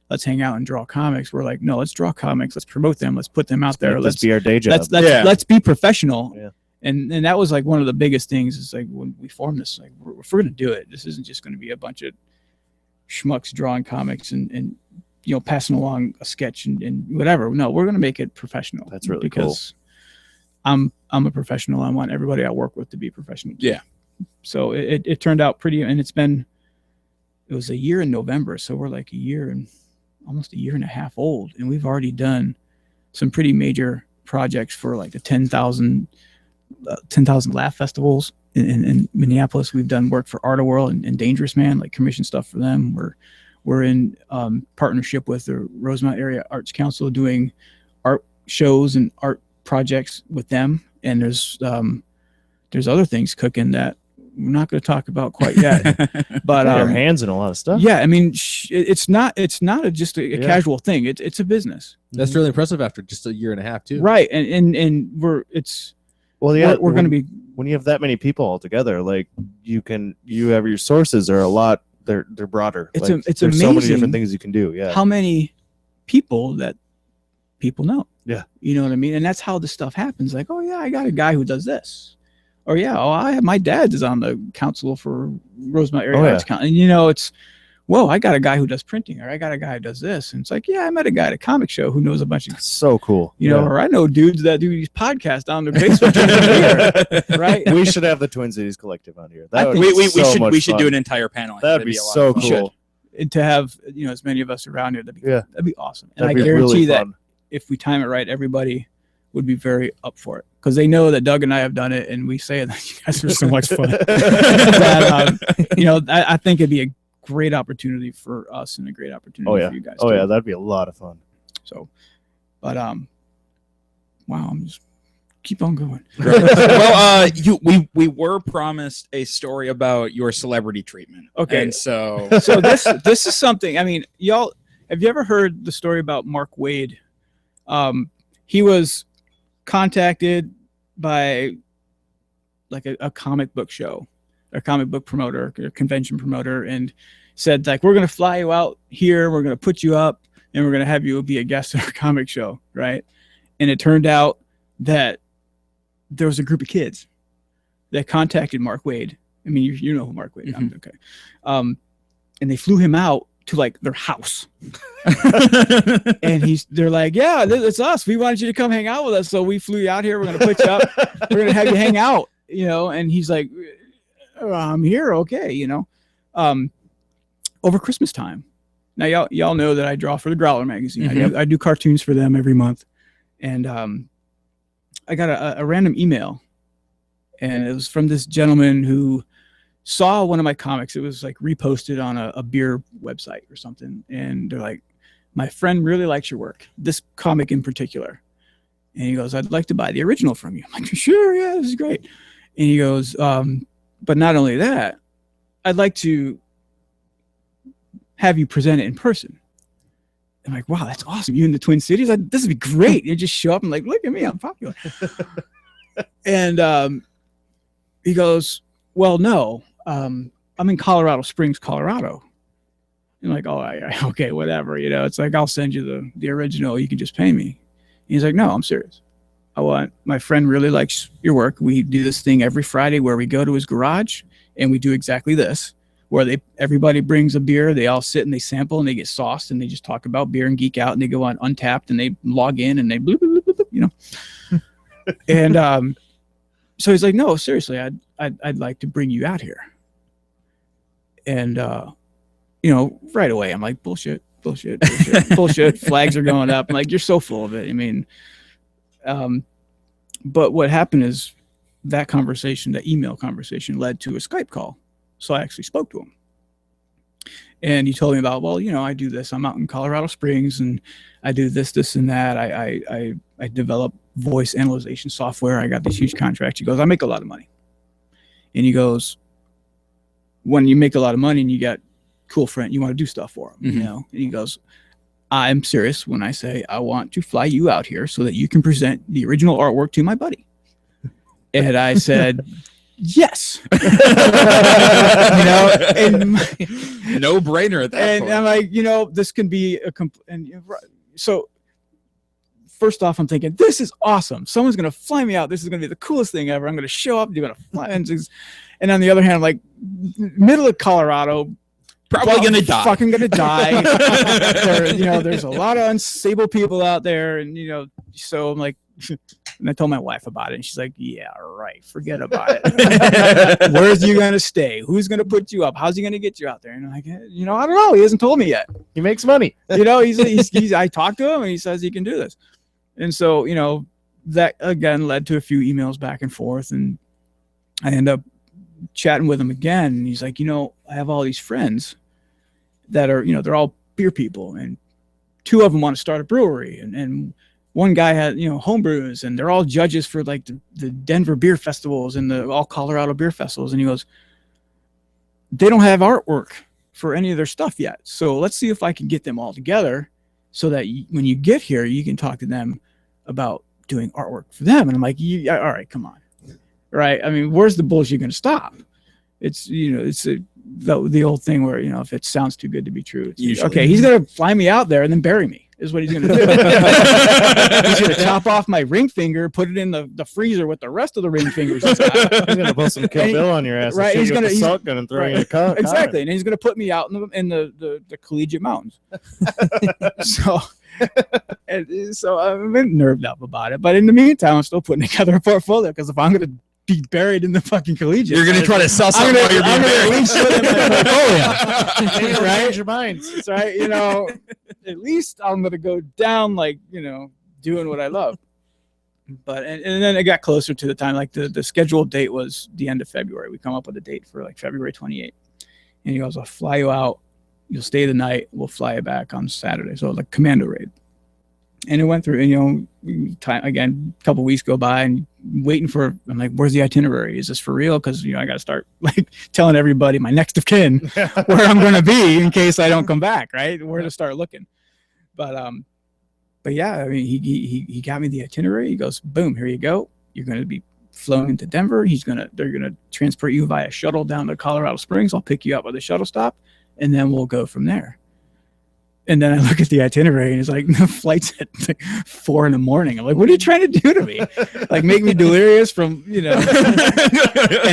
let's hang out and draw comics. We're like, no, let's draw comics. Let's promote them. Let's put them out there. Let's be our day job. Let's be professional. Yeah. And that was like one of the biggest things is like when we formed this, like if we're going to do it, this isn't just going to be a bunch of schmucks drawing comics and passing along a sketch and whatever. No, we're going to make it professional. That's really because I'm a professional. I want everybody I work with to be professional. Yeah. So it turned out pretty, and it was a year in November. So we're like almost a year and a half old, and we've already done some pretty major projects for like the 10,000 Laugh festivals in Minneapolis. We've done work for Art World and Dangerous Man, like commission stuff for them. We're in partnership with the Rosemont Area Arts Council, doing art shows and art projects with them. And there's other things cooking that we're not going to talk about quite yet. But your hands in a lot of stuff. Yeah, I mean, it's not just a casual thing. It's a business. That's really impressive after just a year and a half too. Right, and we're going to be, when you have that many people all together, like you have your sources are a lot. They're broader. It's there's amazing so many different things you can do. Yeah. How many people that people know? Yeah. You know what I mean? And that's how this stuff happens. Like, oh yeah, I got a guy who does this. Or yeah, my dad is on the council for Rosemont Area Arts Council. And it's, whoa, I got a guy who does printing, or I got a guy who does this. And it's like, yeah, I met a guy at a comic show who knows a bunch of. That's so cool. Or I know dudes that do these podcasts down their basement. Here, right? We should have the Twin Cities Collective on here. We should do an entire panel. That'd be so cool. And to have as many of us around here, that'd be awesome. And That'd I guarantee really that if we time it right, everybody would be very up for it, because they know that Doug and I have done it, and we say that you guys are so much fun. I think it'd be a great opportunity for us and a great opportunity for you guys. Oh yeah, that'd be a lot of fun. So, but wow, I'm just keep on going. Well, we were promised a story about your celebrity treatment. Okay, and so this is something. I mean, y'all, have you ever heard the story about Mark Wade? He was contacted by like a comic book show, a comic book promoter, a convention promoter, and said like, we're going to fly you out here, we're going to put you up, and we're going to have you be a guest at our comic show, right? And it turned out that there was a group of kids They contacted Mark Wade. I mean, you know who Mark Wade is. Okay. And they flew him out to like their house. And they're like, yeah, it's us. We wanted you to come hang out with us. So we flew you out here. We're going to put you up. We're going to have you hang out, you know? And he's like, I'm here. Okay. You know, over Christmas time. Now y'all know that I draw for the Growler magazine. I do cartoons for them every month. And, I got a random email, and it was from this gentleman who saw one of my comics. It was like reposted on a beer website or something. And they're like, my friend really likes your work, this comic in particular. And he goes, I'd like to buy the original from you. I'm like, sure, yeah, this is great. And he goes, but not only that, I'd like to have you present it in person. I'm like, wow, that's awesome. You in the Twin Cities? This would be great. You just show up and like, look at me, I'm popular. And he goes, well, no, I'm in Colorado Springs, Colorado. And I'm like, oh, okay, whatever. You know, it's like, I'll send you the original. You can just pay me. And he's like, no, I'm serious. My friend really likes your work. We do this thing every Friday where we go to his garage and we do exactly this, where everybody brings a beer. They all sit and they sample and they get sauced and they just talk about beer and geek out, and they go on Untapped and they log in and they bloop, bloop, bloop, bloop, you know. And so he's like, no, seriously, I'd like to bring you out here. And you know, right away I'm like, bullshit. Bullshit. Flags are going up. I'm like, you're so full of it. I mean, but what happened is that email conversation led to a Skype call. So I actually spoke to him. And he told me about, well, you know, I do this. I'm out in Colorado Springs and I do this, and that. I develop voice analyzation software. I got these huge contracts. He goes, I make a lot of money. And he goes, when you make a lot of money and you got cool friend, you want to do stuff for him, you know? And he goes, I'm serious when I say I want to fly you out here so that you can present the original artwork to my buddy. And I said, yes. You know, and no brainer at that point. I'm like, you know, this can be so first off, I'm thinking, this is awesome. Someone's going to fly me out. This is going to be the coolest thing ever. I'm going to show up. You're going to fly. And on the other hand, I'm like, middle of Colorado, probably going to die. Fucking going to die. You know, there's a lot of unstable people out there. And, you know, so I'm like, and I told my wife about it, and she's like, yeah, right. Forget about it. Where's you going to stay? Who's going to put you up? How's he going to get you out there? And I'm like, you know, I don't know. He hasn't told me yet. He makes money. You know, he's I talked to him and he says he can do this. And so, you know, that again led to a few emails back and forth. And I end up chatting with him again. And he's like, you know, I have all these friends that are, you know, they're all beer people. And two of them want to start a brewery. And one guy had, you know, home brews, and they're all judges for like the Denver beer festivals and the all Colorado beer festivals. And he goes, they don't have artwork for any of their stuff yet. So let's see if I can get them all together so that when you get here, you can talk to them about doing artwork for them. And I'm like, all right, come on. Right. I mean, where's the bullshit going to stop? It's, you know, it's the old thing where, you know, if it sounds too good to be true, okay, he's going to fly me out there and then bury me. Is what he's going to do. He's going to chop off my ring finger, put it in the freezer with the rest of the ring fingers. He's going to put some Kill Bill on your ass. Right. He's going to throw you in a car. Exactly. And he's going to put me out in the collegiate mountains. So I'm a bit nerved up about it. But in the meantime, I'm still putting together a portfolio, because if I'm going to be buried in the fucking collegiate, you're going to try to sell something while you're being buried. At least show them my portfolio. Right? Change your minds. That's right. You know, at least I'm going to go down, like, you know, doing what I love. But, and then it got closer to the time, like the scheduled date was the end of February. We come up with a date for like February 28th. And he goes, I'll fly you out. You'll stay the night. We'll fly you back on Saturday. So like commando raid. And it went through, and, you know, time again, a couple weeks go by, and waiting for, I'm like, where's the itinerary? Is this for real? Because, you know, I got to start like telling everybody, my next of kin, where I'm going to be in case I don't come back, right? Where to start looking. But yeah, I mean, he got me the itinerary. He goes, boom, here you go. You're going to be flown into Denver. They're going to transport you via shuttle down to Colorado Springs. I'll pick you up at the shuttle stop, and then we'll go from there. And then I look at the itinerary and it's like the flight's at 4 a.m. I'm like, what are you trying to do to me? Like make me delirious from, and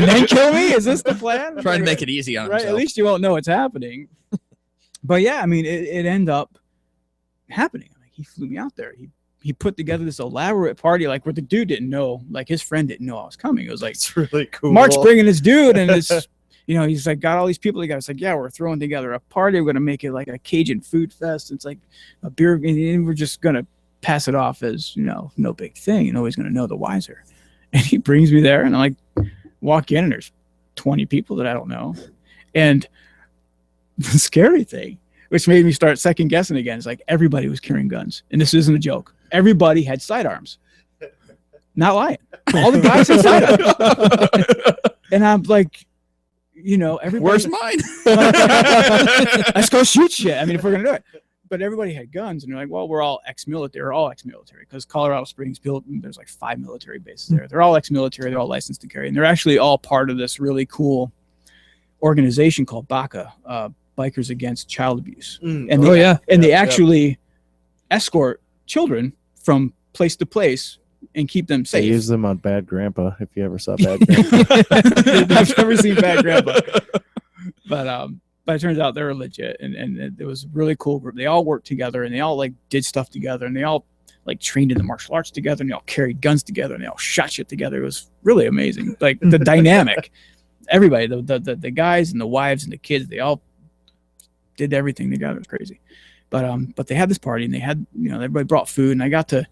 then kill me? Is this the plan? Trying to make it easy on right. himself. At least you won't know what's happening. But yeah, I mean, it ended up happening. Like he flew me out there. He put together this elaborate party, like where the dude didn't know, like his friend didn't know I was coming. It was like, It's really cool. Mark's bringing this dude, and it's, he's like got all these people together. It's like, yeah, we're throwing together a party. We're gonna make it like a Cajun food fest. It's like a beer, and we're just gonna pass it off as no big thing. Nobody's gonna know the wiser. And he brings me there, and I like walk in, and there's 20 people that I don't know, and the scary thing, which made me start second guessing again, is like everybody was carrying guns, and this isn't a joke. Everybody had sidearms. Not lying. All the guys had sidearms. And I'm like, everybody. Where's mine? Let's go shoot shit. I mean, if we're going to do it. But everybody had guns. And they're like, well, we're all ex-military. We're all ex-military. Because Colorado Springs built, there's like 5 military bases there. They're all ex-military. They're all licensed to carry. And they're actually all part of this really cool organization called BACA, Bikers Against Child Abuse. And they actually escort children from place to place and keep them safe. They use them on Bad Grandpa, if you ever saw Bad Grandpa. I've never seen Bad Grandpa. But it turns out they're legit, and it was a really cool group. They all worked together, and they all like did stuff together, and they all like trained in the martial arts together, and they all carried guns together, and they all shot shit together. It was really amazing. Like the dynamic, everybody, the guys and the wives and the kids, they all did everything together. It was crazy. But they had this party, and they had, everybody brought food, and I got to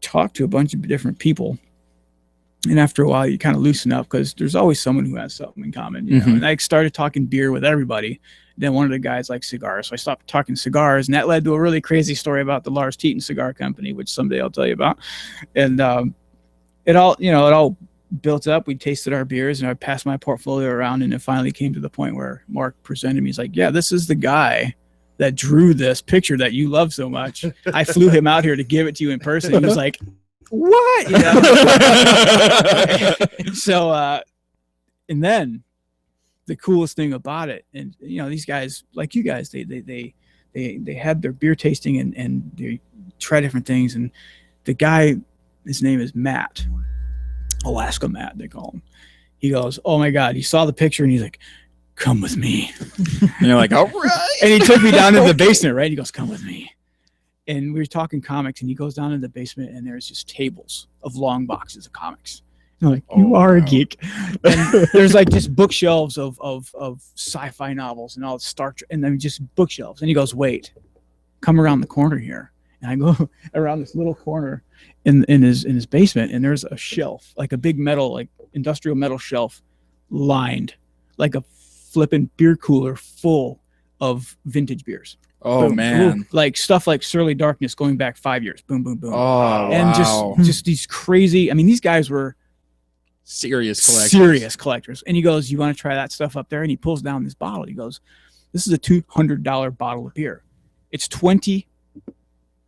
talk to a bunch of different people. And after a while, you kind of loosen up because there's always someone who has something in common, And I started talking beer with everybody. Then one of the guys liked cigars, so I stopped talking cigars, and that led to a really crazy story about the Lars Teton Cigar Company, which someday I'll tell you about. And it all built up. We tasted our beers, and I passed my portfolio around, and it finally came to the point where Mark presented me. He's like, yeah, this is the guy that drew this picture that you love so much. I flew him out here to give it to you in person. He was like, what? So, and then the coolest thing about it, and these guys, like you guys, they had their beer tasting and they try different things. And the guy, his name is Matt, Alaska Matt, they call him. He goes, oh my God, he saw the picture and he's like, come with me. And you're like, all right. And he took me down into the basement, right? He goes, come with me. And we were talking comics, and he goes down in the basement, and there's just tables of long boxes of comics. And I'm like, you are a geek. And there's like just bookshelves of sci-fi novels and all the Star Trek, and then just bookshelves. And he goes, wait, come around the corner here. And I go around this little corner in his basement, and there's a shelf, like a big metal, like industrial metal shelf, lined like a flippin' beer cooler full of vintage beers. Oh, boom, man. boom. Like stuff like Surly Darkness going back 5 years. Boom, boom, boom. Oh, and wow. just these crazy, I mean, these guys were serious collectors. And he goes, you want to try that stuff up there? And he pulls down this bottle. He goes, this is a $200 bottle of beer. It's 20%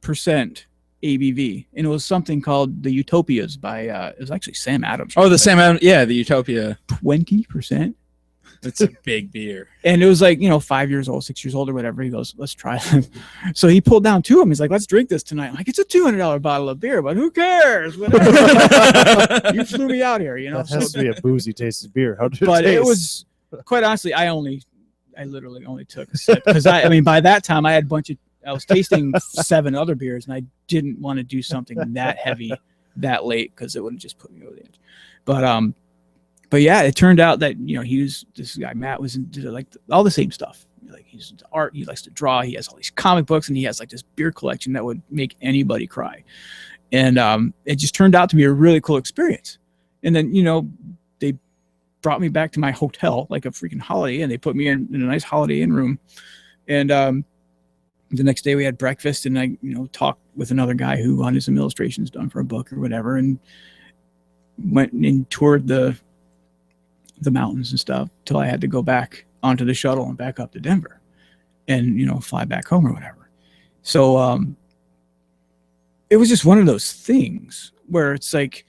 ABV. And it was something called the Utopias by, it was actually Sam Adams. Oh, the Sam Adams. Yeah, the Utopia. 20%. It's a big beer. And it was like, 5 years old, 6 years old or whatever. He goes, let's try them. So he pulled down 2 of them. He's like, let's drink this tonight. I'm like, it's a $200 bottle of beer, but who cares? Whatever. You flew me out here, That has to be a boozy tasted beer. How did it But taste? it was, quite honestly, I literally only took a sip. Because I mean, by that time I was tasting 7 other beers, and I didn't want to do something that heavy that late because it would have just put me over the edge. But yeah, it turned out that this guy Matt was into like all the same stuff. Like he's into art, he likes to draw, he has all these comic books, and he has like this beer collection that would make anybody cry. And it just turned out to be a really cool experience. And then they brought me back to my hotel like a freaking Holiday Inn. They put me in a nice Holiday Inn room, and the next day we had breakfast, and I talked with another guy who wanted some illustrations done for a book or whatever, and went and toured the mountains and stuff till I had to go back onto the shuttle and back up to Denver and fly back home or whatever. So it was just one of those things where it's like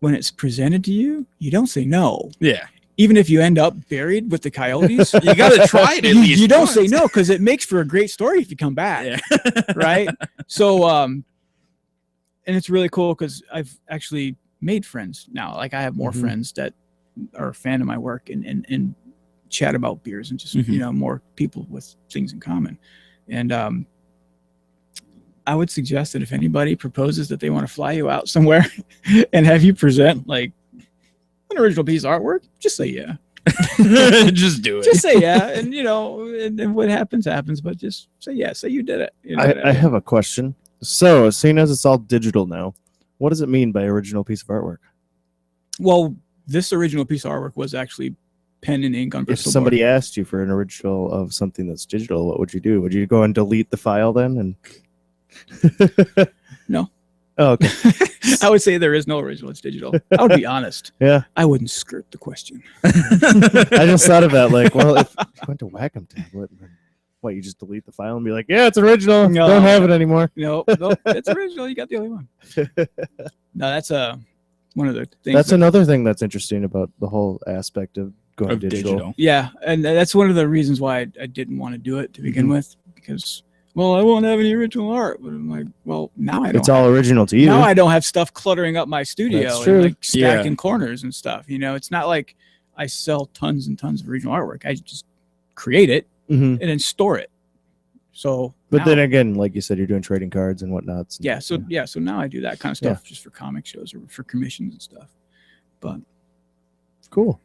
when it's presented to you, you don't say no. Yeah. even if you end up buried with the coyotes, You got to try it at least. you don't once. say no because it makes for a great story if you come back. Yeah. Right. So, and it's really cool because I've actually made friends now. Like I have more friends that are a fan of my work and chat about beers and just, more people with things in common. And, I would suggest that if anybody proposes that they want to fly you out somewhere and have you present like an original piece of artwork, just say yeah. Just do it. Just say yeah, and and what happens, but just say yeah. Say you did it. I have a question. So, seeing as it's all digital now, what does it mean by original piece of artwork? Well, this original piece of artwork was actually pen and ink on If Bristol somebody board. asked you for an original of something that's digital, what would you do? Would you go and delete the file then? And No. Oh, okay. I would say there is no original. It's digital. I would be honest. Yeah. I wouldn't skirt the question. I just thought of that. Like, well, if you went to Wacom Tablet, then what, you just delete the file and be like, yeah, it's original. No. Don't have it anymore. No, it's original. You got the only one. No, that's one of the things. That's another thing that's interesting about the whole aspect of going Of digital. digital. Yeah, and that's one of the reasons why I didn't want to do it to begin with, because, well, I won't have any original art. But I'm like, well, now I don't. It's all original to you. Now I don't have stuff cluttering up my studio That's and true. like stacking Yeah. corners and stuff. It's not like I sell tons and tons of original artwork. I just create it Mhm. and then store it. So, But now- then again, like you said, you're doing trading cards and whatnot. yeah, so now I do that kind of stuff just for comic shows or for commissions and stuff. But Cool.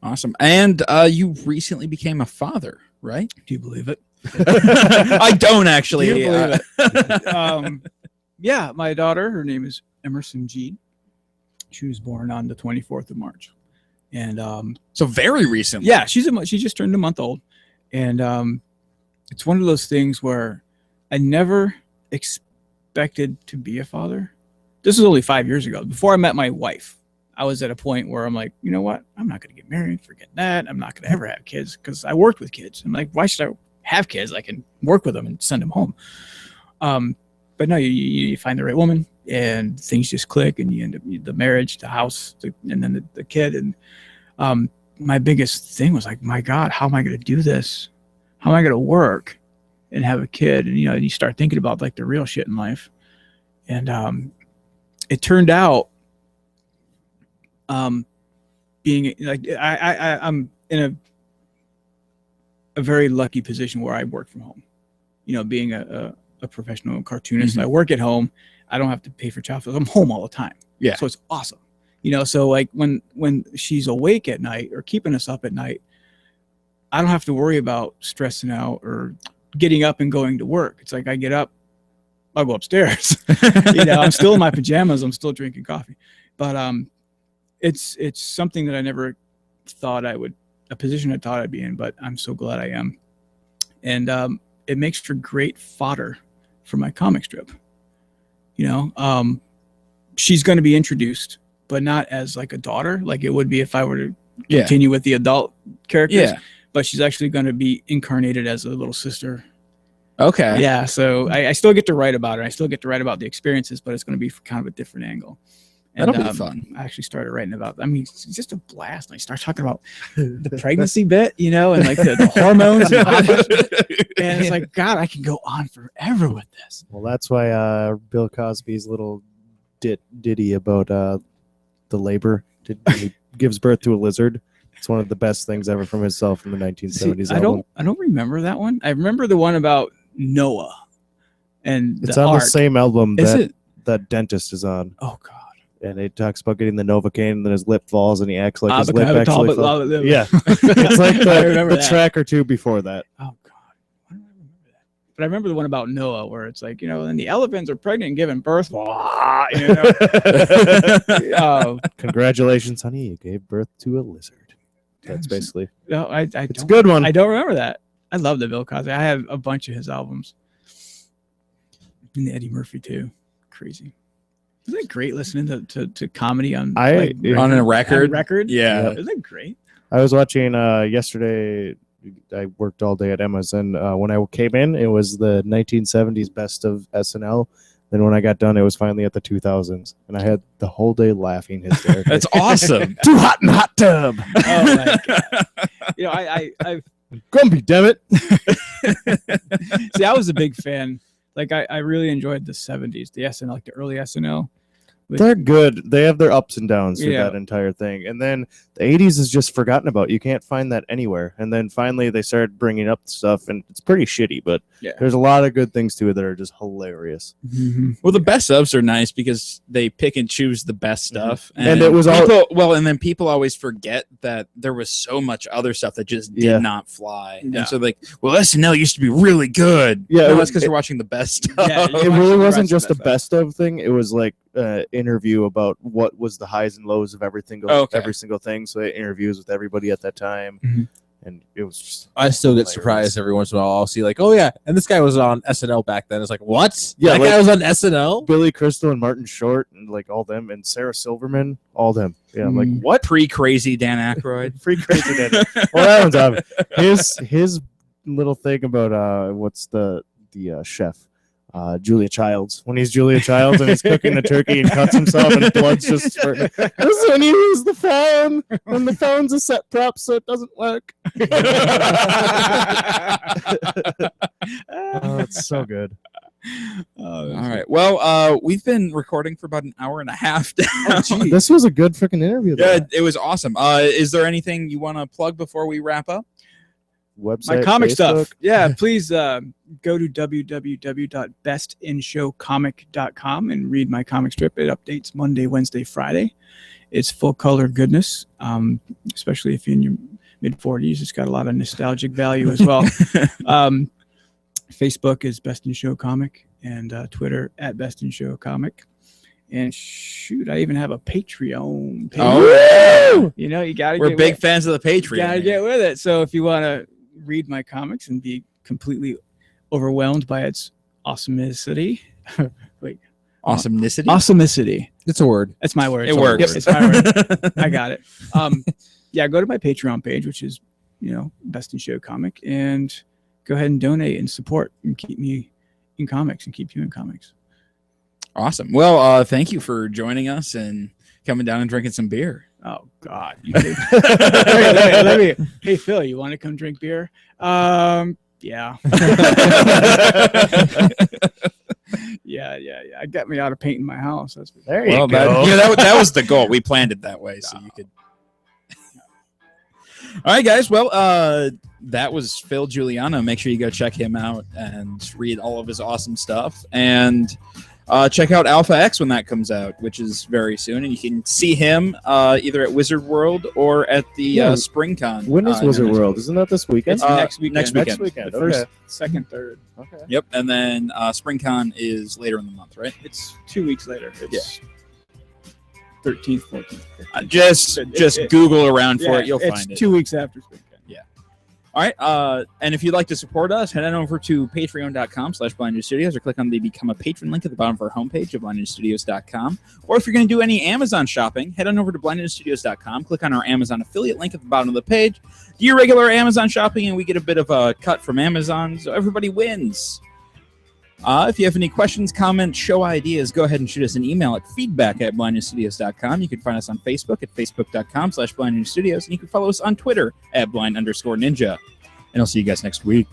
Awesome. And you recently became a father, right? do you believe it? I don't actually. Do you believe it? Yeah, my daughter, her name is Emerson G. She was born on the 24th of March. And So very recently. yeah, she just turned a month old. And it's one of those things where I never expected to be a father. This was only 5 years ago. Before I met my wife, I was at a point where I'm like, you know what? I'm not going to get married. Forget that. I'm not going to ever have kids because I worked with kids. I'm like, why should I have kids? I can work with them and send them home. But no, you find the right woman and things just click and you end up the marriage, the house, and then the kid. And my biggest thing was like, my God, how am I going to do this? How am I going to work and have a kid? And, you start thinking about like the real shit in life. And it turned out being like, I'm in a very lucky position where I work from home, being a professional cartoonist. I work at home. I don't have to pay for childcare. I'm home all the time. Yeah. So it's awesome. So like when she's awake at night or keeping us up at night, I don't have to worry about stressing out or getting up and going to work. It's like I get up, I'll go upstairs. I'm still in my pajamas. I'm still drinking coffee. But it's something that I never thought a position I thought I'd be in, but I'm so glad I am. And it makes for great fodder for my comic strip. She's going to be introduced, but not as like a daughter, like it would be if I were to continue with the adult characters. Yeah. But she's actually going to be incarnated as a little sister. Okay. Yeah. So I still get to write about her. I still get to write about the experiences, but it's going to be kind of a different angle. And, That'll be fun. I actually started writing about, it's just a blast. I start talking about the pregnancy bit, and like the hormones. And it's like, God, I can go on forever with this. Well, that's why Bill Cosby's little ditty about the labor. He gives birth to a lizard. It's one of the best things ever from himself from the 1970s See, album. I don't remember that one. I remember the one about Noah. And It's the on ark. the same album Is it? that Dentist is on. Oh, God. And it talks about getting the Novocaine, and then his lip falls, and he acts like his lip Avocado actually Talbot, falls. lip. Yeah, it's like I remember the that. track or two before that. Oh, God. Why don't I remember that? But I remember the one about Noah where it's like, and the elephants are pregnant and giving birth. Congratulations, honey, you gave birth to a lizard. That's Damn. basically. No, It's a good one. I don't remember that. I love the Bill Cosby. I have a bunch of his albums. And Eddie Murphy, too. Crazy. Isn't it great listening to comedy on On a record? On record? Yeah. Isn't it great? I was watching yesterday. I worked all day at Emma's, and when I came in, it was the 1970s best of SNL, Then when I got done, it was finally at the 2000s, and I had the whole day laughing hysterically. That's awesome. Too hot in the hot tub. Oh my god! You know, I've Grumpy, damn it. see, I was a big fan. Like I really enjoyed the 70s, the SNL, like the early SNL. They're good. They have their ups and downs through Yeah. that entire thing. And then the 80s is just forgotten about. You can't find that anywhere. And then finally they started bringing up stuff, and it's pretty shitty, but Yeah. there's a lot of good things to it that are just hilarious. Well, the best ofs are nice because they pick and choose the best stuff. And it was all- people, and then people always forget that there was so much other stuff that just did Yeah. not fly. Yeah. And so, like, well, SNL used to be really good. Yeah, no, it- that's because you're watching the best stuff. Yeah, It Watching really the wasn't rest just of a that best of thing. It was like interview about what was the highs and lows of every single thing. So they had interviews with everybody at that time. Mhm. And it was just I still get hilarious. surprised every once in a while. I'll see like, oh yeah, and this guy was on SNL back then. It's like, what? Yeah, that like- guy was on SNL. Billy Crystal and Martin Short and like all them, and Sarah Silverman, all them. Yeah, I'm like, what? Pre-crazy Dan Aykroyd. Free crazy Danny. Well, that one's on his little thing about what's the chef, Julia Childs, when he's Julia Childs and he's cooking the turkey and cuts himself and blood's just spurting. This is when you use the phone when the phone's a set prop, so it doesn't work. Oh, it's so good. All right. Well, we've been recording for about an hour and a half now. This was a good freaking interview. Yeah, Though. it was awesome. Is there anything you want to plug before we wrap up? Website, My comic Facebook. stuff. Yeah, please go to www.bestinshowcomic.com and read my comic strip. It updates Monday, Wednesday, Friday. It's full color goodness, especially if you're in your mid 40s. It's got a lot of nostalgic value as well. Facebook is Best in Show Comic, and Twitter at Best in Show Comic. And shoot, I even have a Patreon page. Oh, You know, you gotta we're get big with, fans of the Patreon. gotta get with it. So if you want to read my comics and be completely overwhelmed by its awesomeicity, Awesomenicity. awesomicity. It's a word. That's my word. It works. Yep, it's my word. I got it. Yeah, go to my Patreon page, which is, Best in Show Comic, and go ahead and donate and support and keep me in comics and keep you in comics. Awesome. Well, thank you for joining us and coming down and drinking some beer. Oh God! Let me. Hey Phil, you want to come drink beer? Yeah. Yeah. I got me out of painting my house. That's There you Well, go. that was the goal. We planned it that way, so you could. All right, guys. Well, that was Phil Juliano. Make sure you go check him out and read all of his awesome stuff. And check out Alpha X when that comes out, which is very soon. And you can see him either at Wizard World or at the SpringCon. When is Wizard next World? week. Isn't that this weekend? It's next weekend. Next Next weekend. weekend. The first, Okay. second, third. Okay. Yep. And then SpringCon is later in the month, right? It's 2 weeks later. It's 13th, 14th. 15th. Just Google around for it. You'll it's find it. 2 weeks after Spring. All right. And if you'd like to support us, head on over to patreon.com/Blind News Studios or click on the Become a Patron link at the bottom of our homepage at blindnewsstudios.com. Or if you're going to do any Amazon shopping, head on over to blindnewsstudios.com, click on our Amazon affiliate link at the bottom of the page. Do your regular Amazon shopping, and we get a bit of a cut from Amazon, so everybody wins. If you have any questions, comments, show ideas, go ahead and shoot us an email at feedback@blindnewsstudios.com. You can find us on Facebook at facebook.com/blindnewsstudios, and you can follow us on Twitter at blind_ninja. And I'll see you guys next week.